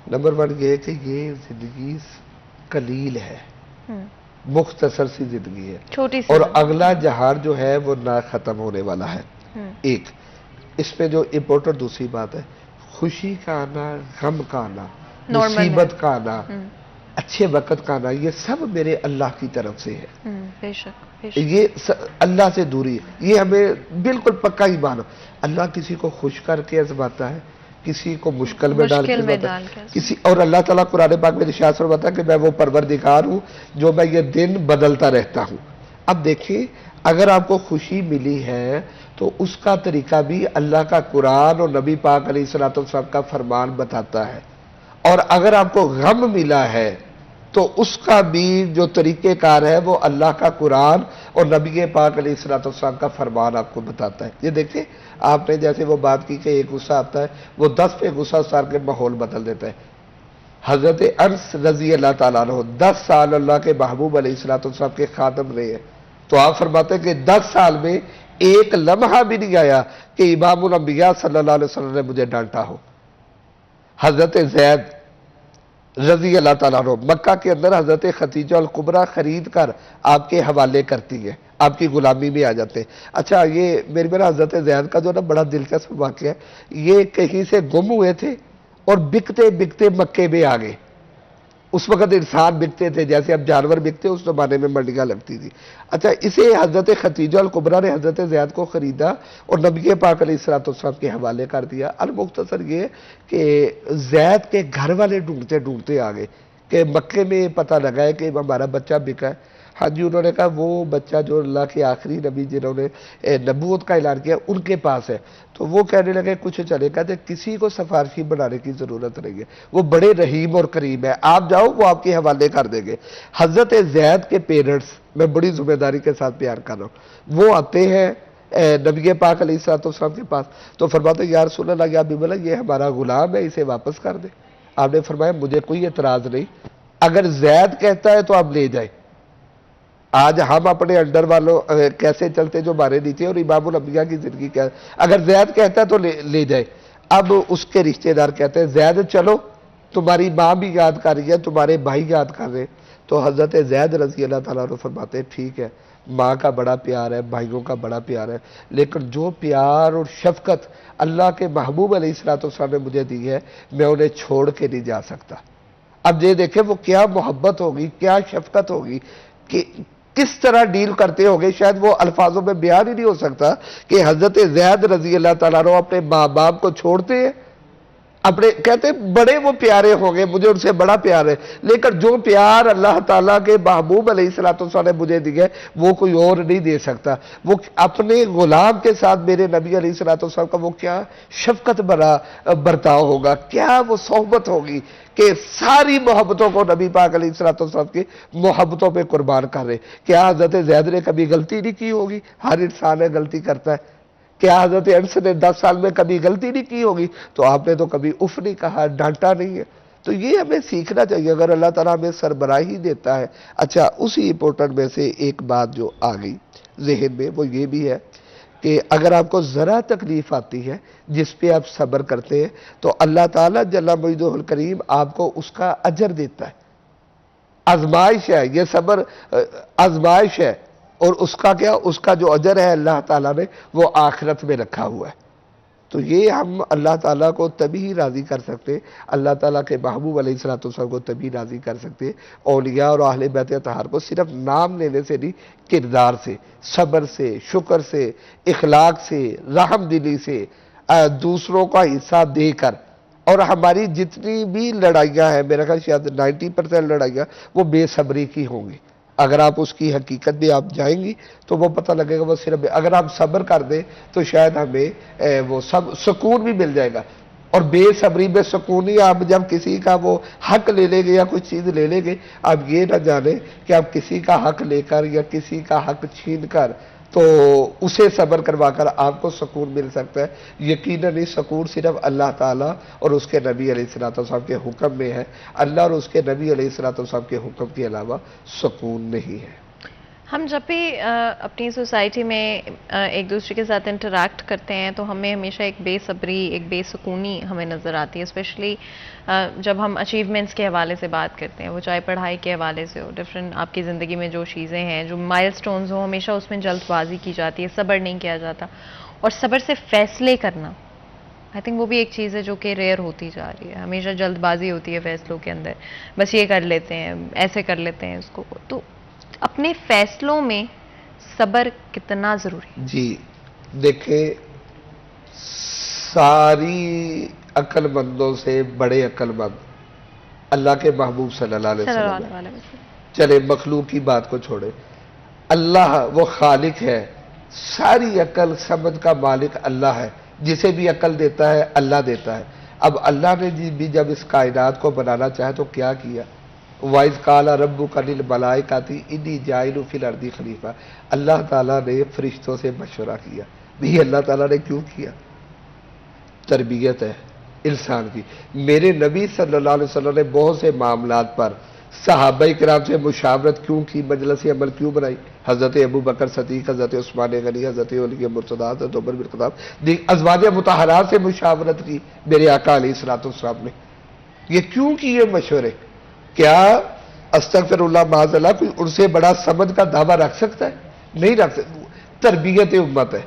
نمبر 1 یہ ہے کہ یہ زندگی قلیل ہے، مختصر سی زندگی ہے، چھوٹی سی اور اگلا جہان جو ہے وہ نہ ختم ہونے والا ہے۔ ایک اس میں جو امپورٹنٹ دوسری بات ہے، خوشی کا آنا، غم کا آنا، مصیبت کا آنا، اچھے وقت کا آنا، یہ سب میرے اللہ کی طرف سے ہے۔ بے شک بے شک۔ یہ اللہ سے دوری ہے، یہ ہمیں بالکل پکا ہی مانو۔ اللہ کسی کو خوش کر کے آزماتا ہے، کسی کو مشکل میں ڈال کے آزماتا ہے، کسی اور اللہ تعالیٰ قرآن پاک میں ارشاد فرماتا ہے کہ میں وہ پروردگار ہوں جو میں یہ دن بدلتا رہتا ہوں۔ اب دیکھیں، اگر آپ کو خوشی ملی ہے تو اس کا طریقہ بھی اللہ کا قرآن اور نبی پاک علیہ الصلوۃ والسلام کا فرمان بتاتا ہے، اور اگر آپ کو غم ملا ہے تو اس کا بھی جو طریقہ کار ہے وہ اللہ کا قرآن اور نبی پاک علیہ الصلوۃ والسلام کا فرمان آپ کو بتاتا ہے۔ یہ دیکھیں، آپ نے جیسے وہ بات کی کہ ایک غصہ آتا ہے وہ 10 پہ غصہ اتار کے ماحول بدل دیتا ہے۔ حضرت انس رضی اللہ تعالیٰ عنہ 10 سال اللہ کے محبوب علیہ الصلوۃ والسلام کے خادم رہے ہیں، تو آپ فرماتے ہیں کہ 10 سال میں ایک لمحہ بھی نہیں آیا کہ امام الانبیاء صلی اللہ علیہ وسلم نے مجھے ڈانٹا ہو۔ حضرت زید رضی اللہ تعالیٰ عنہ مکہ کے اندر حضرت خدیجہ الکبریٰ خرید کر آپ کے حوالے کرتی ہیں، آپ کی غلامی میں آ جاتے ہیں۔ اچھا، یہ میرا حضرت زید کا جو نا بڑا دلچسپ واقعہ ہے، یہ کہیں سے گم ہوئے تھے اور بکتے بکتے مکے میں آ گئے۔ اس وقت انسان بکتے تھے جیسے اب جانور بکتے، اس زمانے میں منڈیاں لگتی تھی۔ اچھا، اسے حضرت خدیجہ الکبریٰ نے حضرت زید کو خریدا اور نبی پاک علیہ الصلوۃ والسلام کے حوالے کر دیا۔ المختصر یہ کہ زید کے گھر والے ڈھونڈتے ڈھونڈتے آ گئے کہ مکے میں پتہ لگا ہے کہ ہمارا بچہ بکا ہے۔ ہاں جی، انہوں نے کہا وہ بچہ جو اللہ کے آخری نبی جنہوں نے نبوت کا اعلان کیا ان کے پاس ہے۔ تو وہ کہنے لگے کچھ چلے، کہتے کسی کو سفارشی بنانے کی ضرورت نہیں ہے، وہ بڑے رحیم اور کریم ہے، آپ جاؤ، وہ آپ کے حوالے کر دیں گے۔ حضرت زید کے پیرنٹس، میں بڑی ذمہ داری کے ساتھ بیان کر رہا ہوں، وہ آتے ہیں نبی پاک علیہ الصلوۃ والسلام کے پاس، تو فرماتے ہیں یا رسول اللہ، یا حبیب اللہ، یہ ہمارا غلام ہے، اسے واپس کر دیں۔ آپ نے فرمایا مجھے کوئی اعتراض نہیں، اگر زید کہتا ہے تو آپ لے جائیں۔ آج ہم اپنے انڈر والوں کیسے چلتے جو ہمارے نیچے، اور امام الانبیاء کی زندگی کیا ہے، اگر زید کہتا ہے تو لے جائے۔ اب اس کے رشتہ دار کہتے ہیں زید چلو، تمہاری ماں بھی یاد کر رہی ہے، تمہارے بھائی یاد کر رہے ہیں۔ تو حضرت زید رضی اللہ تعالیٰ عنہ فرماتے ہیں ٹھیک ہے، ماں کا بڑا پیار ہے، بھائیوں کا بڑا پیار ہے، لیکن جو پیار اور شفقت اللہ کے محبوب علیہ الصلوۃ والسلام نے مجھے دی ہے، میں انہیں چھوڑ کے نہیں جا سکتا۔ اب یہ دیکھیں وہ کیا محبت ہوگی، کیا شفقت ہوگی، کہ کس طرح ڈیل کرتے ہوں گے، شاید وہ الفاظوں میں بیان ہی نہیں ہو سکتا کہ حضرت زید رضی اللہ تعالیٰ عنہ اپنے ماں باپ کو چھوڑتے ہیں، اپنے کہتے ہیں بڑے وہ پیارے ہوں گے، مجھے ان سے بڑا پیار ہے، لیکن جو پیار اللہ تعالیٰ کے محبوب علیہ الصلوۃ والسلام نے مجھے دیا ہے وہ کوئی اور نہیں دے سکتا۔ وہ اپنے غلام کے ساتھ میرے نبی علیہ الصلوۃ والسلام کا وہ کیا شفقت بھرا برتاؤ ہوگا، کیا وہ صحبت ہوگی کہ ساری محبتوں کو نبی پاک علیہ الصلوۃ والسلام کی محبتوں پہ قربان کر رہے۔ کیا حضرت زید نے کبھی غلطی نہیں کی ہوگی؟ ہر انسان ہے غلطی کرتا ہے۔ کیا حضرت انس نے 10 سال میں کبھی غلطی نہیں کی ہوگی؟ تو آپ نے تو کبھی اف نہیں کہا، ڈانٹا نہیں ہے۔ تو یہ ہمیں سیکھنا چاہیے اگر اللہ تعالیٰ ہمیں سربراہی دیتا ہے۔ اچھا، اسی امپورٹنٹ میں سے ایک بات جو آ گئی ذہن میں وہ یہ بھی ہے کہ اگر آپ کو ذرا تکلیف آتی ہے جس پہ آپ صبر کرتے ہیں تو اللہ تعالیٰ جل مجدہ الکریم آپ کو اس کا اجر دیتا ہے۔ آزمائش ہے، یہ صبر آزمائش ہے، اور اس کا کیا، اس کا جو اجر ہے اللہ تعالیٰ نے وہ آخرت میں رکھا ہوا ہے۔ تو یہ ہم اللہ تعالیٰ کو تبھی راضی کر سکتے، اللہ تعالیٰ کے محبوب علیہ الصلوۃ والسلام کو تبھی راضی کر سکتے، اولیاء اور اہل بیت اطہار کو صرف نام لینے سے نہیں، کردار سے، صبر سے، شکر سے، اخلاق سے، رحم دلی سے، دوسروں کا حصہ دے کر۔ اور ہماری جتنی بھی لڑائیاں ہیں، میرا خیال شاید 90% لڑائیاں وہ بے صبری کی ہوں گی۔ اگر آپ اس کی حقیقت میں آپ جائیں گی تو وہ پتہ لگے گا وہ صرف، اگر آپ صبر کر دیں تو شاید ہمیں وہ سب سکون بھی مل جائے گا۔ اور بے صبری میں سکون ہی، آپ جب کسی کا وہ حق لے لیں گے یا کچھ چیز لے لیں گے، آپ یہ نہ جانیں کہ آپ کسی کا حق لے کر یا کسی کا حق چھین کر تو اسے صبر کروا کر آپ کو سکون مل سکتا ہے. یقیناً یہ سکون صرف اللہ تعالیٰ اور اس کے نبی علیہ الصلوۃ والسلام کے حکم میں ہے. اللہ اور اس کے نبی علیہ الصلوۃ والسلام کے حکم کے علاوہ سکون نہیں ہے. ہم جب بھی اپنی سوسائٹی میں ایک دوسرے کے ساتھ انٹریکٹ کرتے ہیں تو ہمیں ہمیشہ ایک بے صبری، ایک بے سکونی ہمیں نظر آتی ہے، اسپیشلی جب ہم اچیومنٹس کے حوالے سے بات کرتے ہیں، وہ چاہے پڑھائی کے حوالے سے ہو، ڈفرینٹ آپ کی زندگی میں جو چیزیں ہیں، جو مائل سٹونز ہوں، ہمیشہ اس میں جلد بازی کی جاتی ہے، صبر نہیں کیا جاتا. اور صبر سے فیصلے کرنا، آئی تھنک وہ بھی ایک چیز ہے جو کہ ریئر ہوتی جا رہی ہے. ہمیشہ جلد بازی ہوتی ہے فیصلوں کے اندر، بس یہ کر لیتے ہیں، ایسے کر لیتے ہیں اس کو. تو اپنے فیصلوں میں صبر کتنا ضروری ہے؟ جی دیکھیں، ساری عقل مندوں سے بڑے عقل مند اللہ کے محبوب صلی اللہ علیہ صلی اللہ وسلم ہے. علیہ وسلم. چلے مخلوق کی بات کو چھوڑے، اللہ وہ خالق ہے، ساری عقل سمجھ کا مالک اللہ ہے. جسے بھی عقل دیتا ہے اللہ دیتا ہے. اب اللہ نے بھی جب اس کائنات کو بنانا چاہے تو کیا کیا؟ وَإِذْ قَالَ رَبُّكَ لِلْمَلَائِكَةِ إِنِّي جَاعِلٌ فِي الْأَرْضِ خلیفہ. اللہ تعالیٰ نے فرشتوں سے مشورہ کیا. بھی اللہ تعالیٰ نے کیوں کیا؟ تربیت ہے انسان کی. میرے نبی صلی اللہ علیہ وسلم نے بہت سے معاملات پر صحابہ کرام سے مشاورت کیوں کی، مجلس عمل کیوں بنائی؟ حضرت ابو بکر صدیق، حضرت عثمان غنی، حضرت علی مرتضیٰ، حضرت عمر بن خطاب، ازواج مطہرات سے مشاورت کی میرے آقا علیہ الصلوۃ والسلام نے. یہ کیوں کی یہ مشورے؟ کیا استغفر اللہ معاذ اللہ کوئی ان سے بڑا سمجھ کا دعویٰ رکھ سکتا ہے؟ نہیں رکھ سکتا. تربیت امت ہے.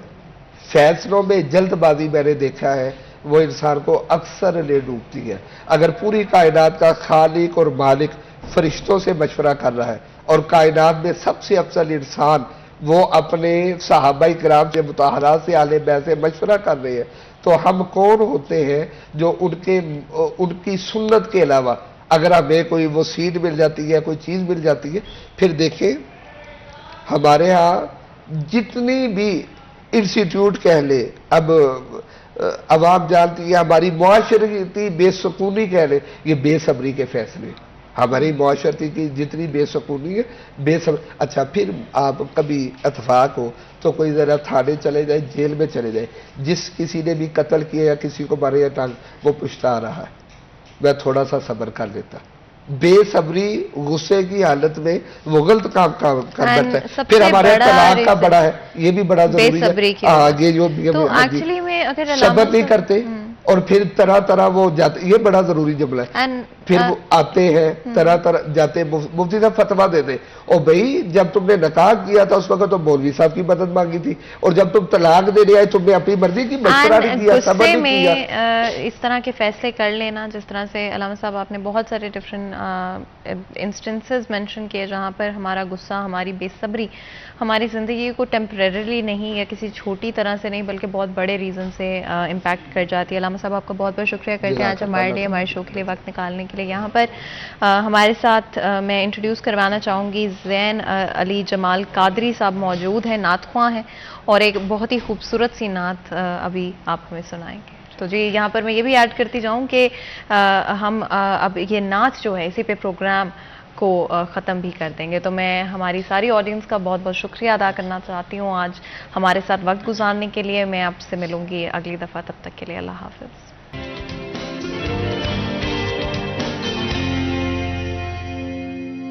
فیصلوں میں جلد بازی میں نے دیکھا ہے وہ انسان کو اکثر لے ڈوبتی ہے. اگر پوری کائنات کا خالق اور مالک فرشتوں سے مشورہ کر رہا ہے اور کائنات میں سب سے افضل انسان وہ اپنے صحابہ کرام سے مطہرات سے اہل بیت سے مشورہ کر رہے ہیں، تو ہم کون ہوتے ہیں جو ان کی سنت کے علاوہ اگر ہمیں کوئی وہ سیٹ مل جاتی ہے، کوئی چیز مل جاتی ہے. پھر دیکھیں ہمارے ہاں جتنی بھی انسٹیٹیوٹ کہہ لے، اب عوام جانتی ہے، ہماری معاشرتی بے سکونی کہہ لے، یہ بے صبری کے فیصلے. ہماری معاشرتی کی جتنی بے سکونی ہے، بے صبر. اچھا پھر آپ کبھی اتفاق ہو تو کوئی ذرا تھانے چلے جائے، جیل میں چلے جائے، جس کسی نے بھی قتل کیا یا کسی کو مارے یا ٹانگ، وہ پوچھتا آ رہا ہے میں تھوڑا سا صبر کر لیتا. بے صبری غصے کی حالت میں وہ غلط کام کر بیٹھتا ہے. پھر ہمارے طلاق کا بڑا ہے، یہ بھی بڑا ضروری ہے. آگے جو تو ایکچولی میں اگر صبر نہیں کرتے اور پھر طرح طرح وہ جاتے، یہ بڑا ضروری جملہ ہے. پھر وہ آتے ہیں طرح طرح جاتے، مفتی صاحب فتویٰ دیتے، اور بھائی جب تم نے نکاح کیا تھا اس وقت تو مولوی صاحب کی مدد مانگی تھی، اور جب تم طلاق دینے آئے تم نے اپنی مرضی کی مشورہ نہیں کیا، صبر نہیں کیا. اس طرح کے فیصلے کر لینا، جس طرح سے علامہ صاحب آپ نے بہت سارے ڈفرینٹ انسٹنسز مینشن کیے جہاں پر ہمارا غصہ، ہماری بے صبری ہماری زندگی کو ٹیمپریرلی نہیں یا کسی چھوٹی طرح سے نہیں بلکہ بہت بڑے ریزن سے امپیکٹ کر جاتی ہے. علامہ صاحب آپ کا بہت بہت شکریہ کرتے ہیں آج ہمارے لیے، ہمارے شو کے لیے وقت نکالنے کے لیے. یہاں پر ہمارے ساتھ میں انٹروڈیوس کروانا چاہوں گی زین علی جمال قادری صاحب موجود ہیں، نعت خواں ہیں، اور ایک بہت ہی خوبصورت سی نعت ابھی آپ ہمیں سنائیں گے. تو جی یہاں پر میں یہ بھی ایڈ کرتی جاؤں کہ ہم اب یہ نعت جو ہے اسی پہ پروگرام کو ختم بھی کر دیں گے. تو میں ہماری ساری آڈینس کا بہت بہت شکریہ ادا کرنا چاہتی ہوں آج ہمارے ساتھ وقت گزارنے کے لیے. میں آپ سے ملوں گی اگلی دفعہ، تب تک کے لیے اللہ حافظ.